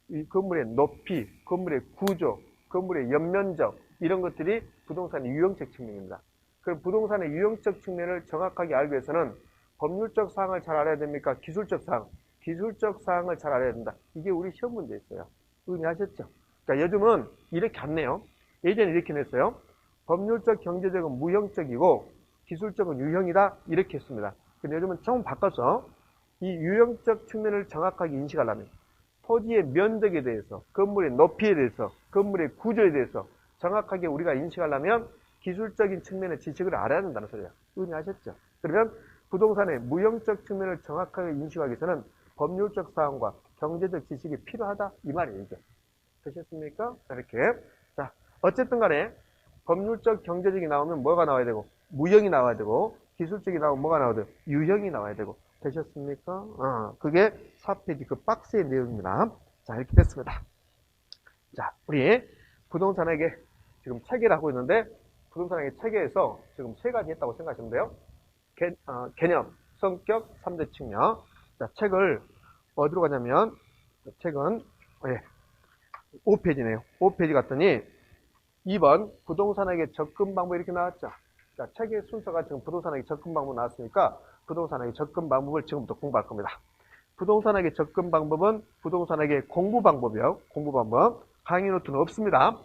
이 건물의 높이, 건물의 구조, 건물의 옆면적 이런 것들이 부동산의 유형적 측면입니다. 그럼 부동산의 유형적 측면을 정확하게 알기 위해서는 법률적 사항을 잘 알아야 됩니까? 기술적 사항. 기술적 사항을 잘 알아야 된다. 이게 우리 시험 문제였어요. 의미하셨죠? 그러니까 요즘은 이렇게 안 내요. 예전에 이렇게 냈어요. 법률적, 경제적은 무형적이고 기술적은 유형이다. 이렇게 했습니다. 근데 요즘은 좀 바꿔서 이 유형적 측면을 정확하게 인식하려면 토지의 면적에 대해서, 건물의 높이에 대해서, 건물의 구조에 대해서 정확하게 우리가 인식하려면 기술적인 측면의 지식을 알아야 된다는 소리예요. 의미하셨죠? 그러면 부동산의 무형적 측면을 정확하게 인식하기 위해서는 법률적 사항과 경제적 지식이 필요하다. 이 말이에요, 이게. 되셨습니까? 자, 이렇게. 자, 어쨌든 간에 법률적, 경제적이 나오면 뭐가 나와야 되고, 무형이 나와야 되고, 기술적이 나오면 뭐가 나와야 되고, 유형이 나와야 되고. 되셨습니까? 그게 4페이지 그 박스의 내용입니다. 자, 이렇게 됐습니다. 자, 우리 부동산에게 지금 체계를 하고 있는데, 부동산에게 체계에서 지금 세 가지 했다고 생각하시면 돼요. 개념, 성격, 3대 측면. 자, 책을 어디로 가냐면, 책은, 5페이지네요. 5페이지 갔더니, 2번, 부동산에게 접근 방법 이렇게 나왔죠. 자, 책의 순서가 지금 부동산에게 접근 방법 나왔으니까, 부동산에게 접근 방법을 지금부터 공부할 겁니다. 부동산에게 접근 방법은 부동산에게 공부 방법이요. 공부 방법. 강의 노트는 없습니다.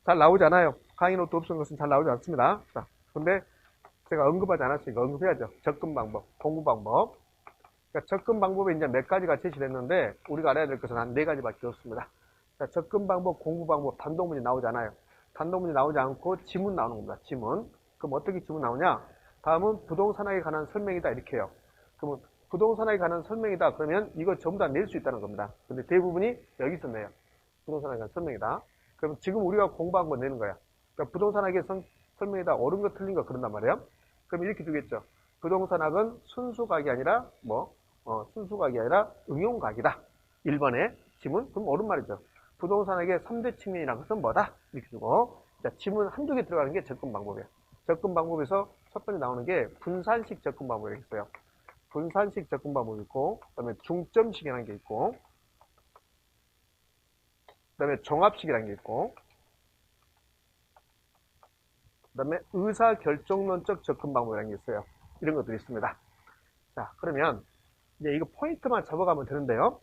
잘 나오지 않아요. 강의 노트 없는 것은 잘 나오지 않습니다. 자, 근데 제가 언급하지 않았으니까 언급해야죠. 접근 방법, 공부 방법. 그러니까 접근 방법에 이제 몇 가지가 제시됐는데 우리가 알아야 될 것은 한 4가지밖에 없습니다. 자, 접근 방법, 공부 방법, 단독문이 나오지 않아요. 단독문이 나오지 않고 지문 나오는 겁니다. 지문. 그럼 어떻게 지문 나오냐? 다음은 부동산학에 관한 설명이다 이렇게 해요. 그러면 부동산학에 관한 설명이다 그러면 이거 전부 다 낼 수 있다는 겁니다. 근데 대부분이 여기서 내요. 부동산학에 관한 설명이다. 그럼 지금 우리가 공부한 거 내는 거야. 그러니까 부동산학의 설명이다 옳은 거 틀린 거 그런단 말이에요. 그럼 이렇게 두겠죠. 부동산학은 순수각이 아니라 순수각이 아니라 응용각이다. 1번에 지문 그럼 옳은 말이죠. 부동산학의 3대 측면이라는 것은 뭐다? 이렇게 두고 자, 지문 한두 개 들어가는 게 접근 방법이에요. 접근 방법에서 첫 번째 나오는 게 분산식 접근 방법이 있어요. 분산식 접근 방법이 있고, 그 다음에 중점식이라는 게 있고, 그 다음에 종합식이라는 게 있고, 그 다음에 의사결정론적 접근 방법이라는 게 있어요. 이런 것들이 있습니다. 자, 그러면 이제 이거 포인트만 잡아가면 되는데요.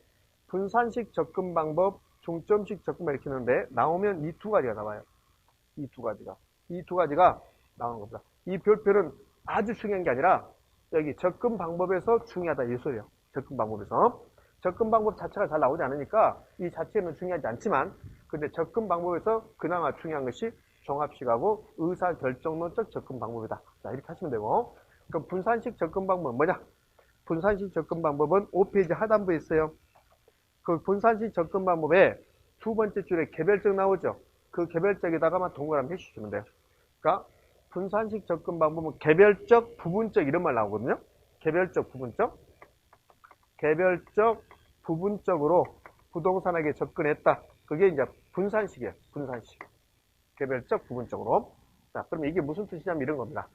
분산식 접근 방법, 중점식 접근 방법 이렇게 있는데 나오면 이 두 가지가 나와요. 이 두 가지가 나오는 겁니다. 이 별표는 아주 중요한 게 아니라 여기 접근 방법에서 중요하다 이 소리예요. 접근 방법에서. 접근 방법 자체가 잘 나오지 않으니까 이 자체는 중요하지 않지만 근데 접근 방법에서 그나마 중요한 것이 종합식하고 의사결정론적 접근 방법이다. 자, 이렇게 하시면 되고. 그럼 분산식 접근 방법은 뭐냐? 분산식 접근 방법은 5페이지 하단부에 있어요. 그 분산식 접근 방법에 두 번째 줄에 개별적 나오죠. 그 개별적에다가만 동그라미 해주시면 돼요. 그러니까 분산식 접근 방법은 개별적, 부분적 이런 말 나오거든요. 개별적, 부분적. 개별적, 부분적으로 부동산에게 접근했다. 그게 이제 분산식이에요. 분산식. 개별적, 부분적으로. 자, 그럼 이게 무슨 뜻이냐면 이런 겁니다.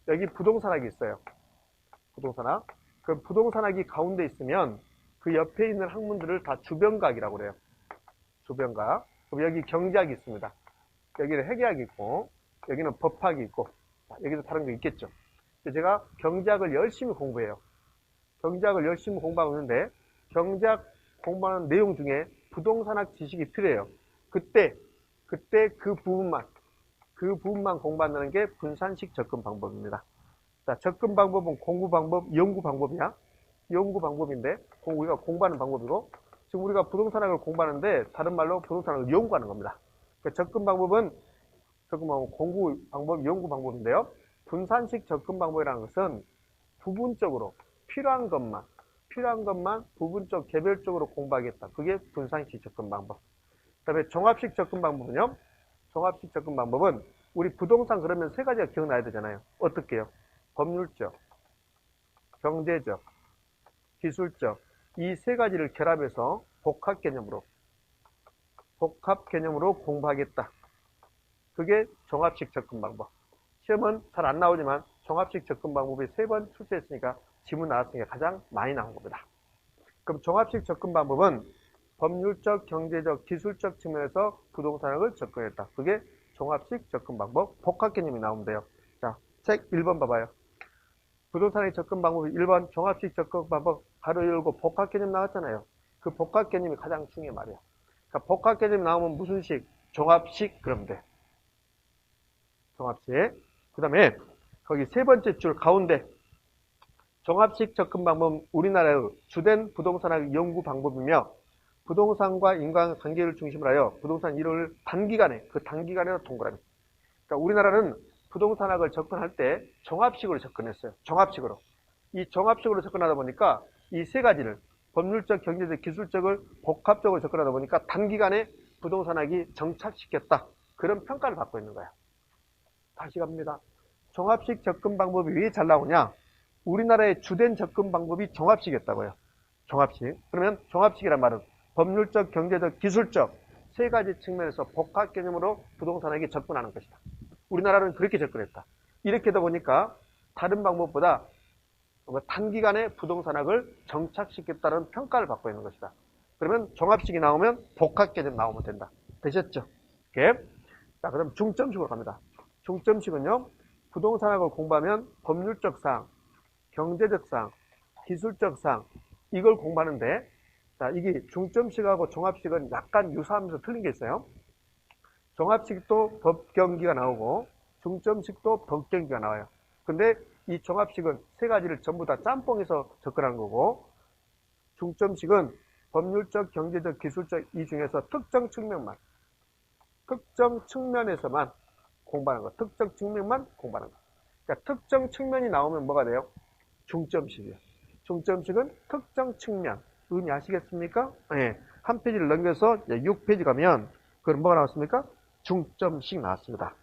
여기 부동산학이 있어요. 부동산학. 그 부동산학이 가운데 있으면 그 옆에 있는 학문들을 다 주변과학이라고 그래요. 주변과학. 그럼 여기 경제학이 있습니다. 여기는 회계학이 있고 여기는 법학이 있고 여기도 다른 거 있겠죠. 제가 경제학을 열심히 공부해요. 경제학을 열심히 공부하고 있는데 경제학 공부하는 내용 중에 부동산학 지식이 필요해요. 그때 그 부분만 공부한다는 게 분산식 접근 방법입니다. 자, 접근 방법은 공부 방법, 연구 방법이야. 연구 방법인데 우리가 공부하는 방법이고 지금 우리가 부동산학을 공부하는데 다른 말로 부동산학을 연구하는 겁니다. 그러니까 접근 방법은 공부 방법, 연구 방법인데요. 분산식 접근 방법이라는 것은 부분적으로 필요한 것만 부분적, 개별적으로 공부하겠다. 그게 분산식 접근 방법. 그 다음에 종합식 접근 방법은요. 종합식 접근 방법은 우리 부동산 그러면 세 가지가 기억나야 되잖아요. 어떻게 해요? 법률적, 경제적, 기술적 이 세 가지를 결합해서 복합 개념으로 공부하겠다. 그게 종합식 접근 방법. 시험은 잘 안 나오지만 종합식 접근 방법이 3번 출제했으니까 지문 나왔으니까 가장 많이 나온 겁니다. 그럼 종합식 접근 방법은 법률적, 경제적, 기술적 측면에서 부동산학을 접근했다. 그게 종합식 접근 방법, 복합 개념이 나오면 돼요. 자, 책 1번 봐봐요. 부동산의 접근 방법이 1번 종합식 접근 방법 가로 열고 복합 개념 나왔잖아요. 그 복합 개념이 가장 중요한 말이에요. 그러니까 복합 개념이 나오면 무슨 식? 종합식 그러면 돼. 종합식. 그 다음에 거기 세 번째 줄 가운데 종합식 접근 방법은 우리나라의 주된 부동산학 연구 방법이며 부동산과 인간관계를 중심으로 하여 부동산 이론을 단기간에 동그라미. 그러니까 우리나라는 부동산학을 접근할 때 종합식으로 접근했어요. 종합식으로. 이 종합식으로 접근하다 보니까 이 세 가지를 법률적, 경제적, 기술적을 복합적으로 접근하다 보니까 단기간에 부동산학이 정착시켰다. 그런 평가를 받고 있는 거야. 다시 갑니다. 종합식 접근 방법이 왜 잘 나오냐? 우리나라의 주된 접근 방법이 종합식이었다고요. 종합식. 그러면 종합식이란 말은 법률적, 경제적, 기술적 세 가지 측면에서 복합 개념으로 부동산학에 접근하는 것이다. 우리나라는 그렇게 접근했다. 이렇게 하다 보니까 다른 방법보다 단기간에 부동산학을 정착시켰다는 평가를 받고 있는 것이다. 그러면 종합식이 나오면 복합 개념 나오면 된다. 되셨죠? 이렇게. 자, 그럼 중점식으로 갑니다. 중점식은요, 부동산학을 공부하면 법률적 사항, 경제적 사항, 기술적 사항, 이걸 공부하는데, 자, 이게 중점식하고 종합식은 약간 유사하면서 틀린 게 있어요. 종합식도 법경기가 나오고, 중점식도 법경기가 나와요. 근데 이 종합식은 세 가지를 전부 다 짬뽕해서 접근하는 거고, 중점식은 법률적, 경제적, 기술적 이 중에서 특정 측면에서만 공부하는 거. 특정 측면만 공부하는 거. 그러니까 특정 측면이 나오면 뭐가 돼요? 중점식이에요. 중점식은 특정 측면. 의미 아시겠습니까? 네. 한 페이지를 넘겨서 6페이지 가면 그럼 뭐가 나왔습니까? 중점식 나왔습니다.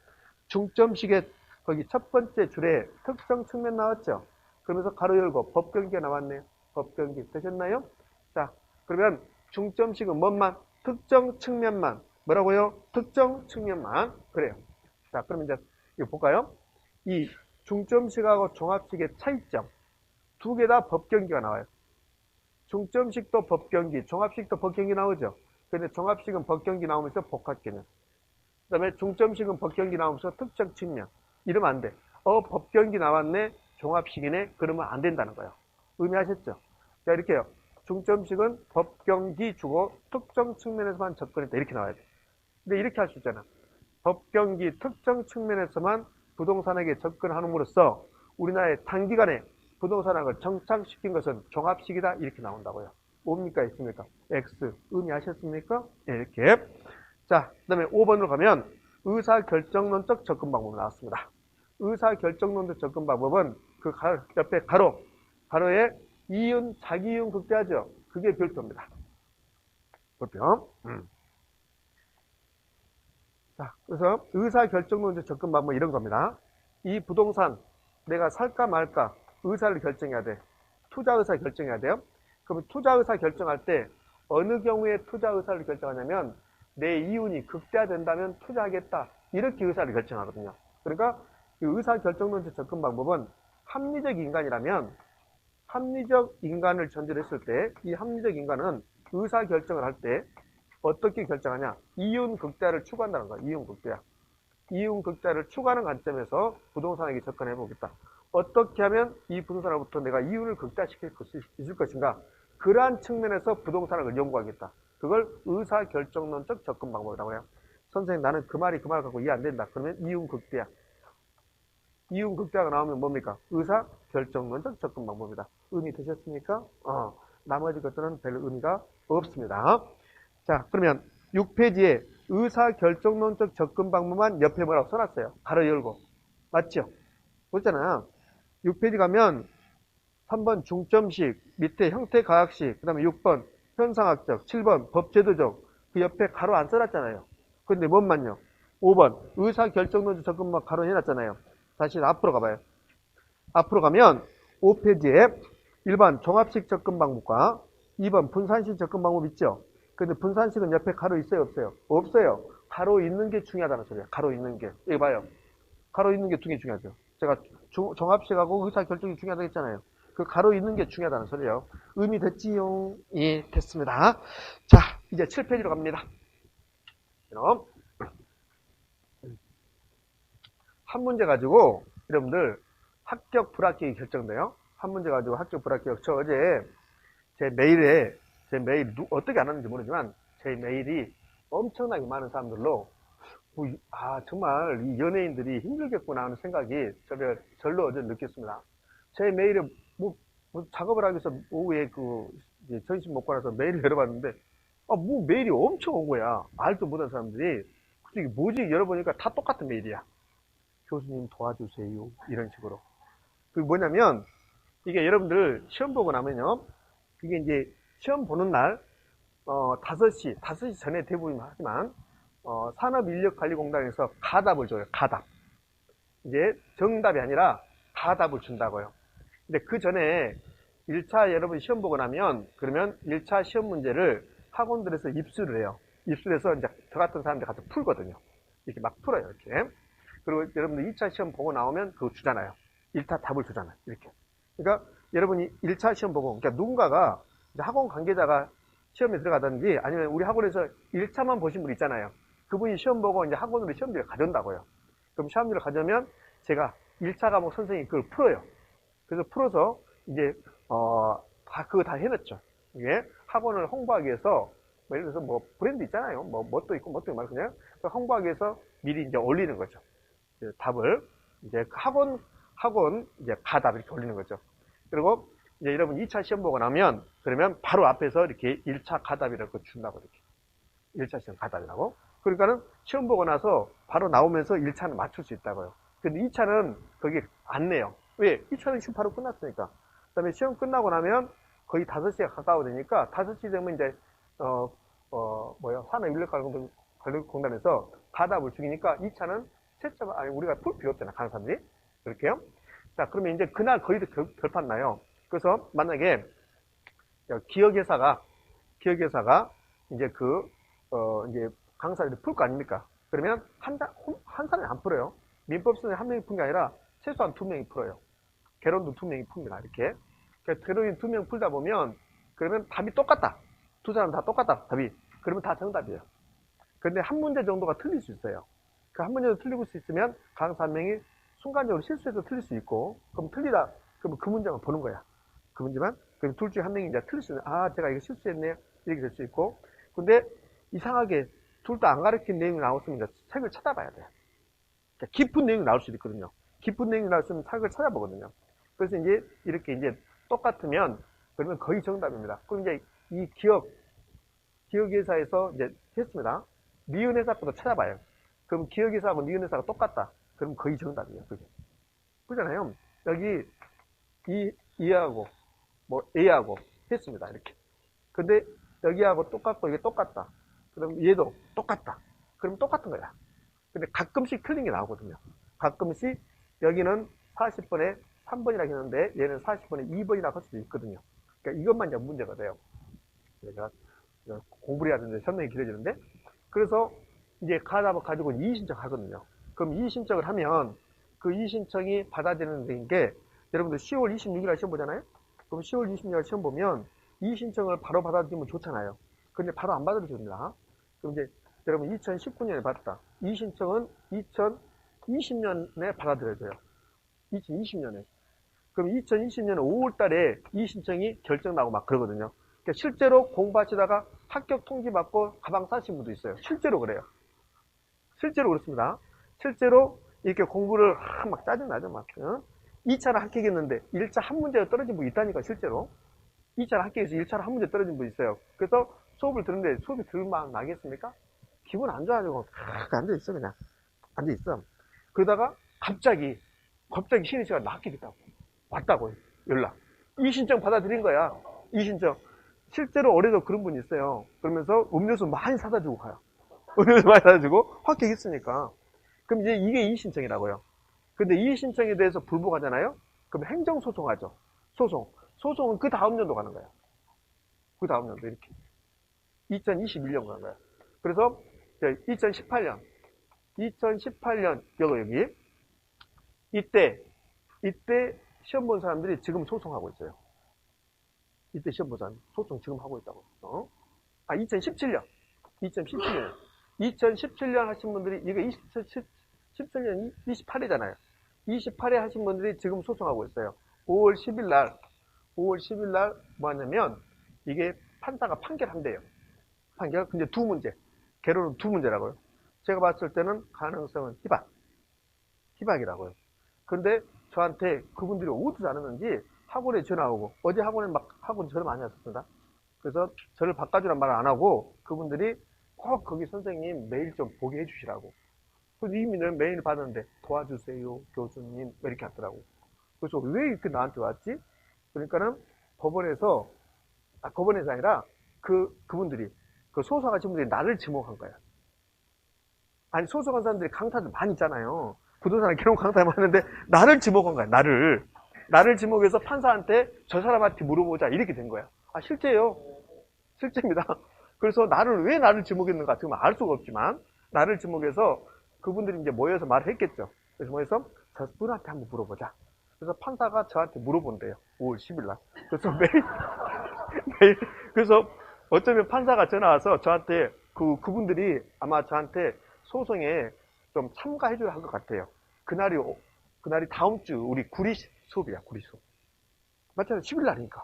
중점식의 거기 첫 번째 줄에 특정 측면 나왔죠? 그러면서 가로 열고 법경기가 나왔네요. 법경기 되셨나요? 자, 그러면 중점식은 뭔만? 특정 측면만. 뭐라고요? 특정 측면만. 그래요. 자, 그럼 이제 이거 볼까요? 이 중점식하고 종합식의 차이점. 두 개 다 법경기가 나와요. 중점식도 법경기, 종합식도 법경기 나오죠. 근데 종합식은 법경기 나오면서 복합개념. 그 다음에 중점식은 법경기 나오면서 특정 측면. 이러면 안 돼. 법경기 나왔네. 종합식이네. 그러면 안 된다는 거예요. 의미하셨죠? 자, 이렇게요. 중점식은 법경기 주고 특정 측면에서만 접근했다. 이렇게 나와야 돼. 근데 이렇게 할 수 있잖아. 법경기 특정 측면에서만 부동산에게 접근함으로써 우리나라의 단기간에 부동산학을 정착시킨 것은 종합식이다. 이렇게 나온다고요. 뭡니까? 있습니까? X. 의미하셨습니까? 네, 이렇게. 자, 그 다음에 5번으로 가면 의사결정론적 접근 방법이 나왔습니다. 의사결정론적 접근 방법은 그 옆에 가로에 이윤, 자기이윤 극대화죠. 그게 별표입니다. 별표. 자, 그래서 의사결정론적 접근 방법 이런 겁니다. 이 부동산 내가 살까 말까 의사를 결정해야 돼. 투자 의사 결정해야 돼요. 그럼 투자 의사 결정할 때 어느 경우에 투자 의사를 결정하냐면 내 이윤이 극대화된다면 투자하겠다. 이렇게 의사를 결정하거든요. 그러니까 의사 결정론적 접근 방법은 합리적 인간이라면 합리적 인간을 전제로 했을 때 이 합리적 인간은 의사 결정을 할 때 어떻게 결정하냐? 이윤 극대화를 추구한다는 거야. 이윤 극대화. 이윤 극대화를 추구하는 관점에서 부동산에게 접근해 보겠다. 어떻게 하면 이 부동산으로부터 내가 이윤을 극대화시킬 수 있을 것인가? 그러한 측면에서 부동산을 연구하겠다. 그걸 의사결정론적 접근 방법이라고 해요. 선생님 나는 그 말 갖고 이해 안 된다. 그러면 이윤 극대화. 이윤 극대화가 나오면 뭡니까? 의사결정론적 접근 방법이다. 의미 되셨습니까? 나머지 것들은 별 의미가 없습니다. 자, 그러면 6페이지에 의사결정론적 접근 방법만 옆에 뭐라고 써놨어요? 가로 열고. 맞죠? 그렇잖아요. 6페이지 가면 3번 중점식, 밑에 형태과학식, 그 다음에 6번 현상학적, 7번 법제도적, 그 옆에 가로 안 써놨잖아요. 근데 뭔만요? 5번 의사결정론적 접근만 가로 해놨잖아요. 다시 앞으로 가봐요. 앞으로 가면 5페이지에 1번 종합식 접근 방법과 2번 분산식 접근 방법 있죠? 근데 분산식은 옆에 가로 있어요? 없어요? 없어요. 가로 있는 게 중요하다는 소리야. 가로 있는 게. 여기 봐요. 가로 있는 게 두 개 중요하죠. 제가 종합식하고 의사결정이 중요하다고 했잖아요. 그 가로 있는 게 중요하다는 소리예요. 의미 됐지요? 예, 됐습니다. 자, 이제 7페이지로 갑니다. 그럼 한 문제 가지고 여러분들 합격 불합격이 결정돼요. 한 문제 가지고 합격 불합격. 저 어제 제 메일 어떻게 안 하는지 모르지만 제 메일이 엄청나게 많은 사람들로 정말 이 연예인들이 힘들겠구나 하는 생각이 절로 어제 느꼈습니다. 제 메일에 뭐 작업을 하기 위해서 오후에 전신 먹고 나서 메일을 열어봤는데 메일이 엄청 온 거야. 알도 못한 사람들이. 그래서 이게 뭐지? 열어보니까 다 똑같은 메일이야. 교수님 도와주세요. 이런 식으로. 그게 뭐냐면 이게 여러분들 시험 보고 나면요. 이게 이제 시험 보는 날 5시 전에 대부분 하지만 산업인력관리공단에서 가답을 줘요. 가답. 이제 정답이 아니라 가답을 준다고요. 근데 그 전에 1차 여러분 시험 보고 나면 그러면 1차 시험 문제를 학원들에서 입수를 해요. 입수해서 이제 저 같은 사람들 가서 풀거든요. 이렇게 막 풀어요. 이렇게. 그리고 여러분들 2차 시험 보고 나오면 그거 주잖아요. 1차 답을 주잖아요. 이렇게. 그러니까 여러분이 1차 시험 보고 그러니까 누군가가 이제 학원 관계자가 시험에 들어가든지 아니면 우리 학원에서 1차만 보신 분 있잖아요. 그분이 시험 보고 이제 학원으로 시험지를 가져온다고요. 그럼 시험지를 가져오면 제가 1차 과목 선생님이 그걸 풀어요. 그래서 풀어서 이제 그거 다 해놨죠. 이게 학원을 홍보하기 위해서 예를 들어서 뭐 브랜드 있잖아요. 뭣도 있고 말 그냥 홍보하기 위해서 미리 이제 올리는 거죠. 답을 이제 학원 이제 가답 이렇게 올리는 거죠. 그리고 이제 여러분 2차 시험 보고 나면 그러면 바로 앞에서 이렇게 1차 가답이라고 준다고 이렇게 1차 시험 가답이라고. 그러니까는 시험 보고 나서 바로 나오면서 1차는 맞출 수 있다고요. 근데 2차는 거기 안 내요. 왜? 2차는 시험 바로 끝났으니까. 그 다음에 시험 끝나고 나면 거의 5시가 가까워지니까 5시 되면 이제 산업인력관리공단에서 가답을 죽이니까 2차는 채점 우리가 풀 필요 없잖아. 강사들이. 그렇게요. 자, 그러면 이제 그날 거의 결판 나요. 그래서 만약에 기업회사가 이제 이제 강사들이 풀 거 아닙니까? 그러면 한 사람이 안 풀어요. 민법 선생님 한 명이 푼 게 아니라 최소한 2명이 풀어요. 개론도 2명이 풉니다. 이렇게. 그러니까 드로잉 2명 풀다 보면, 그러면 답이 똑같다. 두 사람 다 똑같다, 답이. 그러면 다 정답이에요. 근데 한 문제 정도가 틀릴 수 있어요. 그 한 문제도 틀릴 수 있으면 강사 한 명이 순간적으로 실수해서 틀릴 수 있고, 그럼 틀리다. 그럼 그 문제만 보는 거야. 그 문제만. 그럼 둘 중에 한 명이 이제 틀릴 수 있는, 아, 제가 이거 실수했네요. 이렇게 될 수 있고. 근데 이상하게 둘 다 안 가르친 내용이 나왔으면 이제 책을 찾아봐야 돼요. 그러니까 깊은 내용이 나올 수도 있거든요. 깊은 내용이 나왔으면 책을 찾아보거든요. 그래서 이제 이렇게 이제 똑같으면 그러면 거의 정답입니다. 그럼 이제 이 기억회사에서 이제 했습니다. 니은 회사 것도 찾아봐요. 그럼 기억회사하고 니은 회사가 똑같다. 그럼 거의 정답이에요. 그게. 그러잖아요. 여기 이하고 뭐 A하고 했습니다. 이렇게. 근데 여기하고 똑같고 이게 똑같다. 그럼 얘도 똑같다. 그럼 똑같은 거야. 근데 가끔씩 틀린 게 나오거든요. 가끔씩 여기는 40번에 3번이라고 했는데 얘는 40번에 2번이라고 할 수도 있거든요. 그러니까 이것만 이제 문제가 돼요. 제가 공부를 해야 되는데 설명이 길어지는데, 그래서 이제 가지고 이의신청 하거든요. 그럼 이의신청을 하면 그 이의신청이 받아들이는 게, 여러분들 10월 26일 시험 보잖아요. 그럼 10월 26일 시험 보면 이의신청을 바로 받아들이면 좋잖아요. 근데 바로 안 받아들여줍니다. 그럼 이제 여러분 2019년에 받았다. 이의신청은 2020년에 받아들여져요. 2020년에. 그럼 2020년 5월 달에 이의신청이 결정 나고 막 그러거든요. 그러니까 실제로 공부하시다가 합격 통지 받고 가방 싸신 분도 있어요. 실제로 그래요. 실제로 그렇습니다. 실제로 이렇게 공부를 막 짜증나죠. 막. 2차를 합격했는데 1차 한 문제가 떨어진 분 있다니까, 실제로. 2차를 합격해서 1차를 한 문제 떨어진 분 있어요. 그래서 수업을 듣는데 수업이 들을만 나겠습니까? 기분 안 좋아가지고 앉아있어, 그냥. 앉아있어. 그러다가 갑자기 쉬는 시간 합격했다고. 왔다고, 연락. 이의신청 받아들인 거야. 이의신청. 실제로 올해도 그런 분이 있어요. 그러면서 음료수 많이 사다 주고 가요. 음료수 많이 사다 주고 합격했으니까. 그럼 이제 이게 이의신청이라고요. 근데 이의신청에 대해서 불복하잖아요? 그럼 행정소송하죠. 소송은 그 다음 년도 가는 거예요. 그 다음 년도 이렇게. 2021년 가는 거예요. 그래서 2018년 여기 이때 시험 본 사람들이 지금 소송하고 있어요. 이때 시험 본 사람 소송 지금 하고 있다고. 2017년 2017년 하신 분들이, 이게 2017년 28회잖아요. 28회 하신 분들이 지금 소송하고 있어요. 5월 10일 날 뭐 하냐면, 이게 판사가 판결한대요. 근데 두 문제. 개론은 두 문제라고요. 제가 봤을 때는 가능성은 희박이라고요. 근데 저한테 그분들이 어디서 자르는지 학원에 전화 오고, 어제 학원에 막 학원 전화 많이 왔습니다. 그래서 저를 바꿔주란 말을 안 하고 그분들이 꼭 거기 선생님 메일 좀 보게 해주시라고. 그래서 이미 메일 받았는데 도와주세요 교수님 이렇게 하더라고. 그래서 왜 이렇게 나한테 왔지? 그러니까는 법원에서 아니라 그분들이, 그 소송하신 분들이 나를 지목한 거야. 아니, 소송한 사람들이 강사들 많이 있잖아요. 부동산 개론 강사 많은데 나를 지목한 거야. 나를 지목해서 판사한테 저 사람한테 물어보자 이렇게 된 거야. 실제예요. 실제입니다. 그래서 왜 나를 지목했는가? 지금 알 수가 없지만 나를 지목해서 그분들이 이제 모여서 말을 했겠죠. 그래서 모여서 저분한테 한번 물어보자. 그래서 판사가 저한테 물어본대요. 5월 10일 날. 그래서 매일 그래서 어쩌면 판사가 전화 와서 저한테 그분들이 아마 저한테 소송에 좀 참가해줘야 할 것 같아요. 그날이 다음 주 우리 구리 수업이야, 구리 수업. 맞잖아요. 10일 날이니까.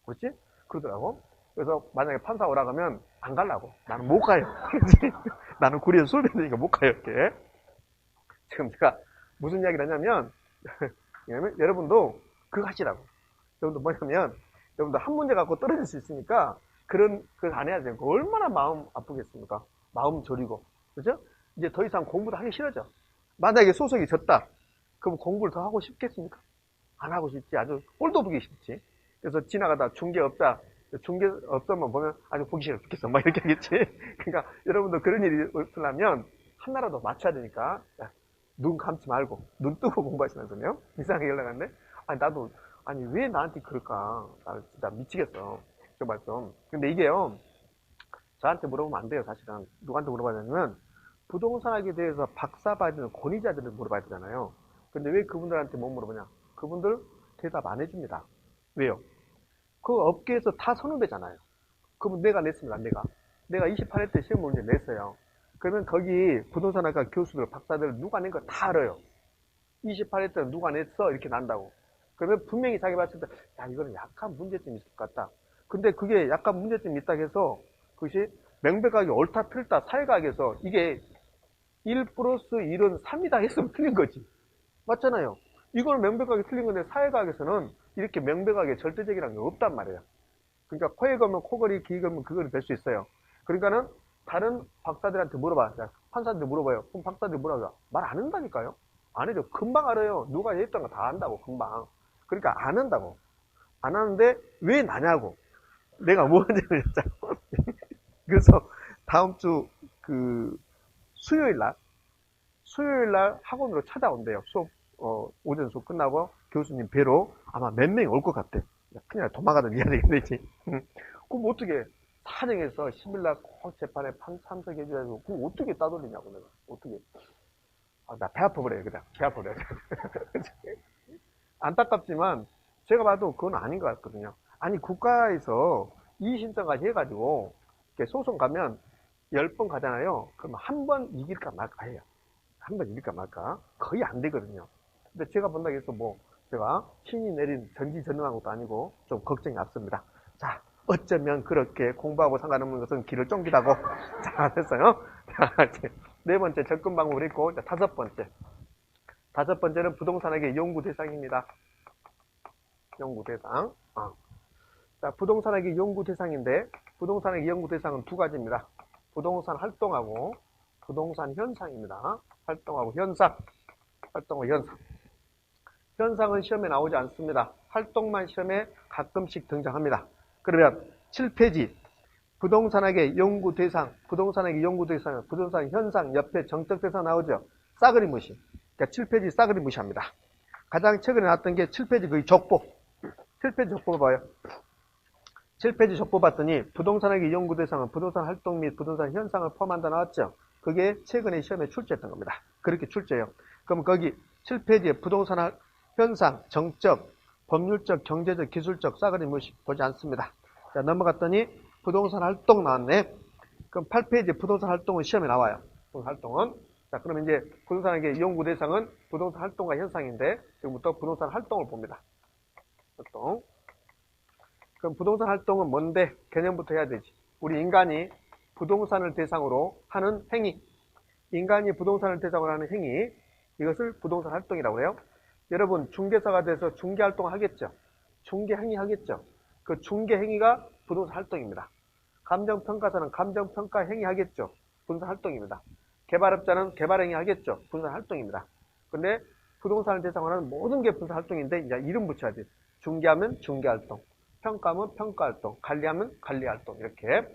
그렇지? 그러더라고. 그래서 만약에 판사 오라고 하면 안 가려고. 나는 못 가요. 나는 구리에서 수업이 되니까 못 가요, 이렇게. 지금 제가 무슨 이야기를 하냐면, 여러분도 그거 하시라고. 여러분도 뭐냐면, 여러분도 한 문제 갖고 떨어질 수 있으니까, 그거 안 해야 돼요. 얼마나 마음 아프겠습니까? 마음 졸이고. 그죠? 이제 더 이상 공부도 하기 싫어져. 만약에 소속이 졌다. 그럼 공부를 더 하고 싶겠습니까? 안 하고 싶지. 아주 꼴도 보기 싫지. 그래서 지나가다 중개업자 보면 아주 보기 싫어 죽겠어. 막 이렇게 하겠지. 그러니까 여러분도 그런 일이 없으려면 하나라도 맞춰야 되니까 눈 감지 말고 눈 뜨고 공부하시면서요. 이상하게 연락하는데 왜 나한테 그럴까? 나 진짜 미치겠어. 저 말씀. 근데 이게요. 저한테 물어보면 안 돼요. 사실은. 누구한테 물어봐야 되냐면 부동산학에 대해서 박사받은 권위자들을 물어봐야 되잖아요. 근데 왜 그분들한테 못 물어보냐? 그분들 대답 안 해줍니다. 왜요? 그 업계에서 다 선후배잖아요. 그러면 내가 냈습니다. 내가 28회 때 시험 문제 냈어요. 그러면 거기 부동산학과 교수들, 박사들 누가 낸 거 다 알아요. 28회 때 누가 냈어? 이렇게 난다고. 그러면 분명히 자기 봤을 때, 야, 이거는 약간 문제점이 있을 것 같다. 근데 그게 약간 문제점이 있다고 해서 그것이 명백하게 옳다, 틀다, 사회과학에서 이게 1 플러스 1은 3이다 했으면 틀린 거지. 맞잖아요. 이걸 명백하게 틀린 건데 사회과학에서는 이렇게 명백하게 절대적이라는 게 없단 말이에요. 그러니까 코에 걸면 코걸이, 귀에 걸면 그걸이 될 수 있어요. 그러니까는 다른 박사들한테 물어봐. 판사한테 물어봐요. 그럼 박사들 물어봐. 말 안 한다니까요. 안 해줘. 금방 알아요. 누가 했던 거 다 안다고, 금방. 그러니까 안 한다고. 안 하는데 왜 나냐고. 내가 뭐 하냐고 했잖아. 그래서 다음 주 수요일 날 학원으로 찾아온대요. 수업, 오전 수업 끝나고 교수님 뵈러 아마 몇 명이 올 것 같대. 그냥 도망가든 해야 되겠지. 그럼 어떻게, 사정에서 10일날 꼭 재판에 참석해줘야지. 그럼 어떻게 따돌리냐고, 내가. 어떻게. 아, 나 배 아파버려요, 그냥. 배 아파버려요. 안타깝지만, 제가 봐도 그건 아닌 것 같거든요. 아니, 국가에서 이의신청까지 해가지고, 이렇게 소송 가면 10번 가잖아요. 그러면 한 번 이길까 말까 해요. 한 번 이길까 말까. 거의 안 되거든요. 근데 제가 본다고 해서 제가 신이 내린 전지전능한 것도 아니고 좀 걱정이 앞섭니다. 자, 어쩌면 그렇게 공부하고 상관없는 것은 길을 쫑기다고. 자, 됐어요. 자, 이제 네 번째 접근 방법을 했고, 자, 다섯 번째는 부동산학의 연구 대상입니다. 연구 대상. 자, 부동산학의 연구 대상인데, 부동산학의 연구 대상은 두 가지입니다. 부동산 활동하고 부동산 현상입니다. 활동하고 현상. 현상은 시험에 나오지 않습니다. 활동만 시험에 가끔씩 등장합니다. 그러면 7페이지 부동산학의 연구 대상, 부동산 현상 옆에 정적 대상 나오죠. 싸그리 무시. 그러니까 7페이지 싸그리 무시합니다. 가장 최근에 나왔던 게 7페이지 거의 족보. 7페이지 족보 봐요. 7페이지 족보 봤더니 부동산학의 연구 대상은 부동산 활동 및 부동산 현상을 포함한다 나왔죠. 그게 최근에 시험에 출제했던 겁니다. 그렇게 출제해요. 그럼 거기 7페이지에 부동산 현상, 정적, 법률적, 경제적, 기술적, 싸그리 무시 보지 않습니다. 자, 넘어갔더니 부동산 활동 나왔네. 그럼 8페이지 부동산 활동은 시험에 나와요. 부동산 활동은. 자, 그러면 이제 부동산학의 연구 대상은 부동산 활동과 현상인데 지금부터 부동산 활동을 봅니다. 활동. 그럼 부동산 활동은 뭔데? 개념부터 해야 되지. 우리 인간이 부동산을 대상으로 하는 행위. 인간이 부동산을 대상으로 하는 행위. 이것을 부동산 활동이라고 해요. 여러분, 중개사가 돼서 중개 활동을 하겠죠? 중개 행위 하겠죠? 그 중개 행위가 부동산 활동입니다. 감정평가사는 감정평가 행위 하겠죠? 부동산 활동입니다. 개발업자는 개발 행위 하겠죠? 부동산 활동입니다. 근데 부동산을 대상으로 하는 모든 게 부동산 활동인데 이제 이름 붙여야 돼. 중개하면 중개 활동. 평가하면 평가활동, 관리하면 관리활동, 이렇게.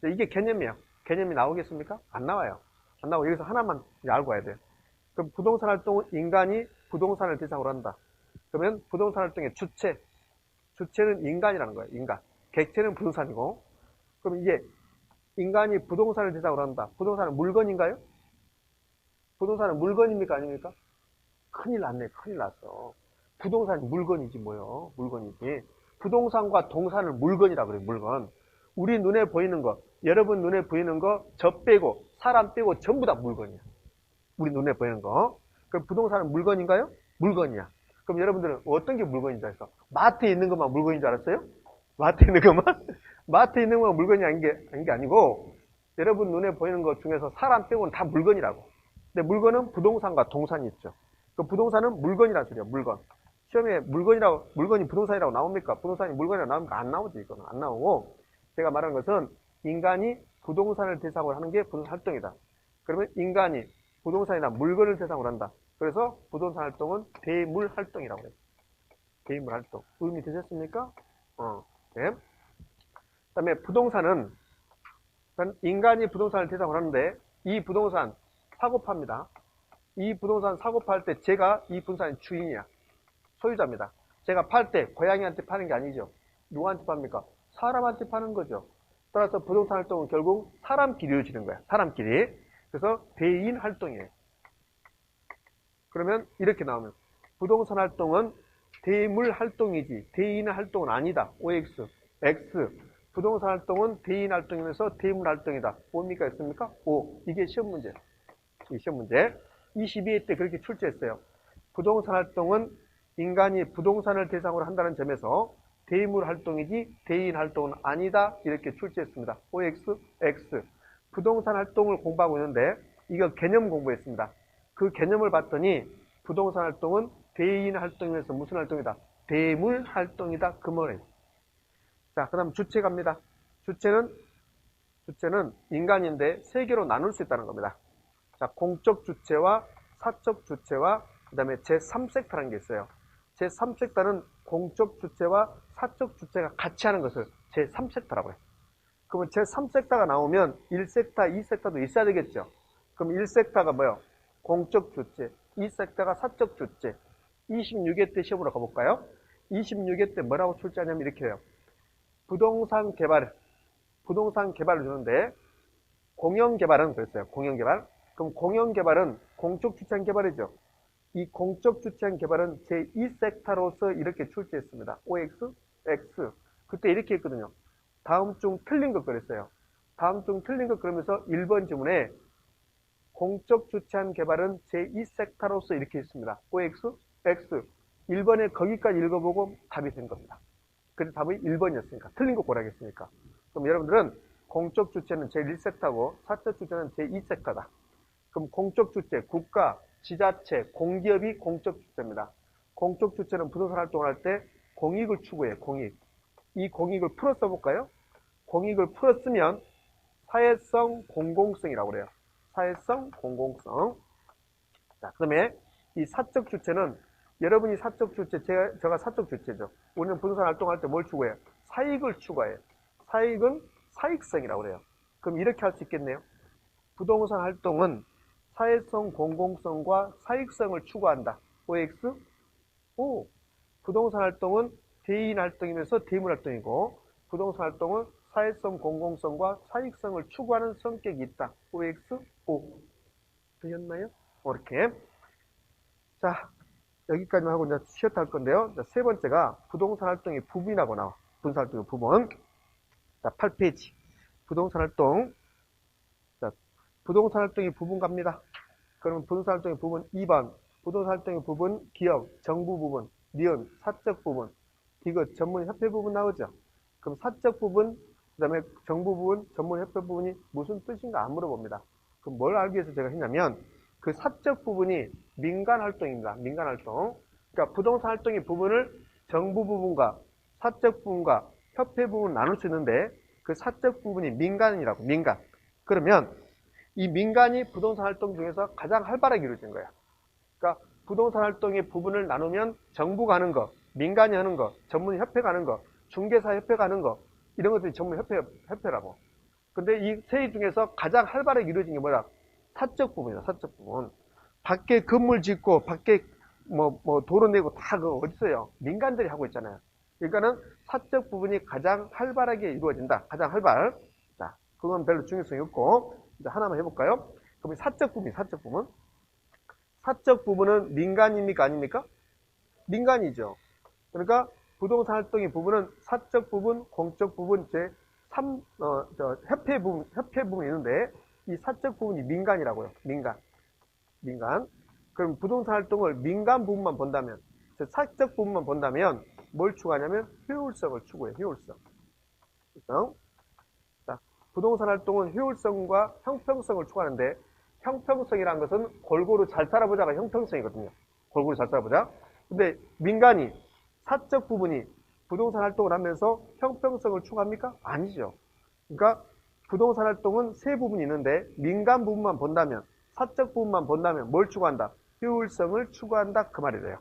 이게 개념이에요. 개념이 나오겠습니까? 안 나와요. 안 나오고 여기서 하나만 알고 와야 돼요. 그럼 부동산 활동은 인간이 부동산을 대상으로 한다. 그러면 부동산 활동의 주체는 인간이라는 거예요. 인간. 객체는 부동산이고. 그럼 이게 인간이 부동산을 대상으로 한다. 부동산은 물건인가요? 부동산은 물건입니까? 아닙니까? 큰일 났네. 큰일 났어. 부동산이 물건이지 뭐요. 물건이지. 부동산과 동산을 물건이라고 그래요. 물건. 우리 눈에 보이는 거, 여러분 눈에 보이는 거, 저 빼고 사람 빼고 전부 다 물건이야. 우리 눈에 보이는 거. 그럼 부동산은 물건인가요? 물건이야. 그럼 여러분들은 어떤 게 물건인 줄 알았어? 마트에 있는 것만 물건인 줄 알았어요? 마트에 있는 것만? 마트에 있는 것만 물건이 아닌 게 아니고 여러분 눈에 보이는 것 중에서 사람 빼고는 다 물건이라고. 근데 물건은 부동산과 동산이 있죠. 그 부동산은 물건이라는 소리야. 물건. 시험에 물건이 부동산이라고 나옵니까? 부동산이 물건이라고 나옵니까? 안 나오지, 이거는. 안 나오고, 제가 말하는 것은 인간이 부동산을 대상으로 하는 게 부동산 활동이다. 그러면 인간이 부동산이나 물건을 대상으로 한다. 그래서 부동산 활동은 대물 활동이라고 해요. 대물 활동. 의미 되셨습니까? 네. 그 다음에 부동산은, 인간이 부동산을 대상으로 하는데, 이 부동산 사고 팝니다. 이 부동산 사고 팔 때 제가 이 부동산의 주인이야. 소유자입니다. 제가 팔 때 고양이한테 파는 게 아니죠. 누구한테 팝니까? 사람한테 파는 거죠. 따라서 부동산 활동은 결국 사람끼리 이루어지는 거야. 사람끼리. 그래서 대인 활동이에요. 그러면 이렇게 나오면 부동산 활동은 대물 활동이지 대인 활동은 아니다. OX. X. 부동산 활동은 대인 활동이면서 대물 활동이다. 뭡니까? 있습니까? O. 이게 시험 문제. 이 시험 문제. 22회 때 그렇게 출제했어요. 부동산 활동은 인간이 부동산을 대상으로 한다는 점에서 대물 활동이지 대인 활동은 아니다. 이렇게 출제했습니다. OX, X. 부동산 활동을 공부하고 있는데 이거 개념 공부했습니다. 그 개념을 봤더니 부동산 활동은 대인 활동에서 무슨 활동이다? 대물 활동이다. 그 말이에요. 자, 그 다음 주체 갑니다. 주체는 인간인데 세 개로 나눌 수 있다는 겁니다. 자, 공적 주체와 사적 주체와 그 다음에 제3섹터라는 게 있어요. 제3섹터는 공적 주체와 사적 주체가 같이 하는 것을 제3섹터라고 해요. 그러면 제3섹터가 나오면 1섹터, 2섹터도 있어야 되겠죠. 그럼 1섹터가 뭐예요? 공적 주체, 2섹터가 사적 주체. 26회 때 시험으로 가볼까요? 26회 때 뭐라고 출제하냐면 이렇게 해요. 부동산 개발을 주는데 공영개발은 그랬어요. 공영개발. 그럼 공영개발은 공적 주체한 개발이죠. 이 공적 주체한 개발은 제2섹터로서 이렇게 출제했습니다. OX, X. 그때 이렇게 했거든요. 다음 중 틀린 것 그랬어요. 다음 중 틀린 것 그러면서 1번 지문에 공적 주체한 개발은 제2섹터로서 이렇게 했습니다. OX, X. 1번에 거기까지 읽어보고 답이 된 겁니다. 그래서 답이 1번이었으니까. 틀린 거 고르겠습니까? 그럼 여러분들은 공적 주체는 제1섹터고 사적 주체는 제2섹터다. 그럼 공적 주체, 국가, 지자체, 공기업이 공적 주체입니다. 공적 주체는 부동산 활동을 할 때 공익을 추구해요. 공익. 이 공익을 풀어 써볼까요? 공익을 풀어 쓰면 사회성 공공성이라고 그래요. 사회성 공공성. 자, 그 다음에 이 사적 주체는 여러분이 사적 주체, 제가 사적 주체죠. 우리는 부동산 활동할 때 뭘 추구해요? 사익을 추구해요. 사익은 사익성이라고 그래요. 그럼 이렇게 할 수 있겠네요. 부동산 활동은 사회성 공공성과 사익성을 추구한다. OX? O. 부동산 활동은 대인 활동이면서 대물 활동이고 부동산 활동은 사회성 공공성과 사익성을 추구하는 성격이 있다. OX? O. 되셨나요? 이렇게. 자, 여기까지만 하고 이제 쉬었다 할 건데요. 자, 세 번째가 부동산 활동의 부분이라고 나와. 부동산 활동의 부분. 자, 8페이지. 부동산 활동. 자, 부동산 활동의 부분 갑니다. 그러면 부동산 활동의 부분 2번. 부동산 활동의 부분 기업, 정부 부분, 니은, 사적 부분, 디귿, 전문협회 부분 나오죠. 그럼 사적 부분, 그 다음에 정부 부분, 전문협회 부분이 무슨 뜻인가 안 물어봅니다. 그럼 뭘 알기 위해서 제가 했냐면 그 사적 부분이 민간 활동입니다. 민간 활동. 그러니까 부동산 활동의 부분을 정부 부분과 사적 부분과 협회 부분 나눌 수 있는데 그 사적 부분이 민간이라고. 민간. 그러면 이 민간이 부동산 활동 중에서 가장 활발하게 이루어진 거야. 그러니까 부동산 활동의 부분을 나누면 정부가 하는 거, 민간이 하는 거, 전문협회가 하는 거, 중개사협회가 하는 거 이런 것들이 전문협회라고. 근데 이 세 중에서 가장 활발하게 이루어진 게 뭐야? 사적 부분이다. 사적 부분. 밖에 건물 짓고 밖에 뭐 도로 내고 다 그거 어디 있어요? 민간들이 하고 있잖아요. 그러니까는 사적 부분이 가장 활발하게 이루어진다. 가장 활발. 자, 그건 별로 중요성이 없고 이제 하나만 해볼까요? 그럼 사적 부분, 사적 부분. 사적 부분은 민간입니까? 아닙니까? 민간이죠. 그러니까 부동산 활동의 부분은 사적 부분, 공적 부분, 협회 부분이 있는데 이 사적 부분이 민간이라고요. 민간. 그럼 부동산 활동을 민간 부분만 본다면, 사적 부분만 본다면 뭘 추구하냐면 효율성을 추구해요. 효율성. 자, 부동산 활동은 효율성과 형평성을 추구하는데 형평성이라는 것은 골고루 잘 살아보자가 형평성이거든요. 골고루 잘 살아보자. 근데 민간이 사적 부분이 부동산 활동을 하면서 형평성을 추구합니까? 아니죠. 그러니까 부동산 활동은 세 부분이 있는데 민간 부분만 본다면, 사적 부분만 본다면 뭘 추구한다? 효율성을 추구한다. 그 말이래요.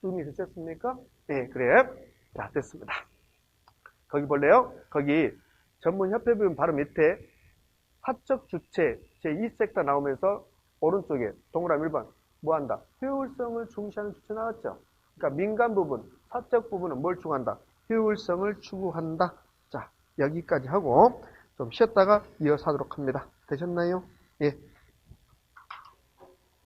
의미 되셨습니까? 네, 그래. 자, 됐습니다. 거기 볼래요? 거기 전문협회 부분 바로 밑에 사적 주체 제2섹터 나오면서 오른쪽에 동그라미 1번 뭐 한다? 효율성을 중시하는 주체 나왔죠. 그러니까 민간 부분, 사적 부분은 뭘 추구한다? 효율성을 추구한다. 자, 여기까지 하고 좀 쉬었다가 이어서 하도록 합니다. 되셨나요? 예.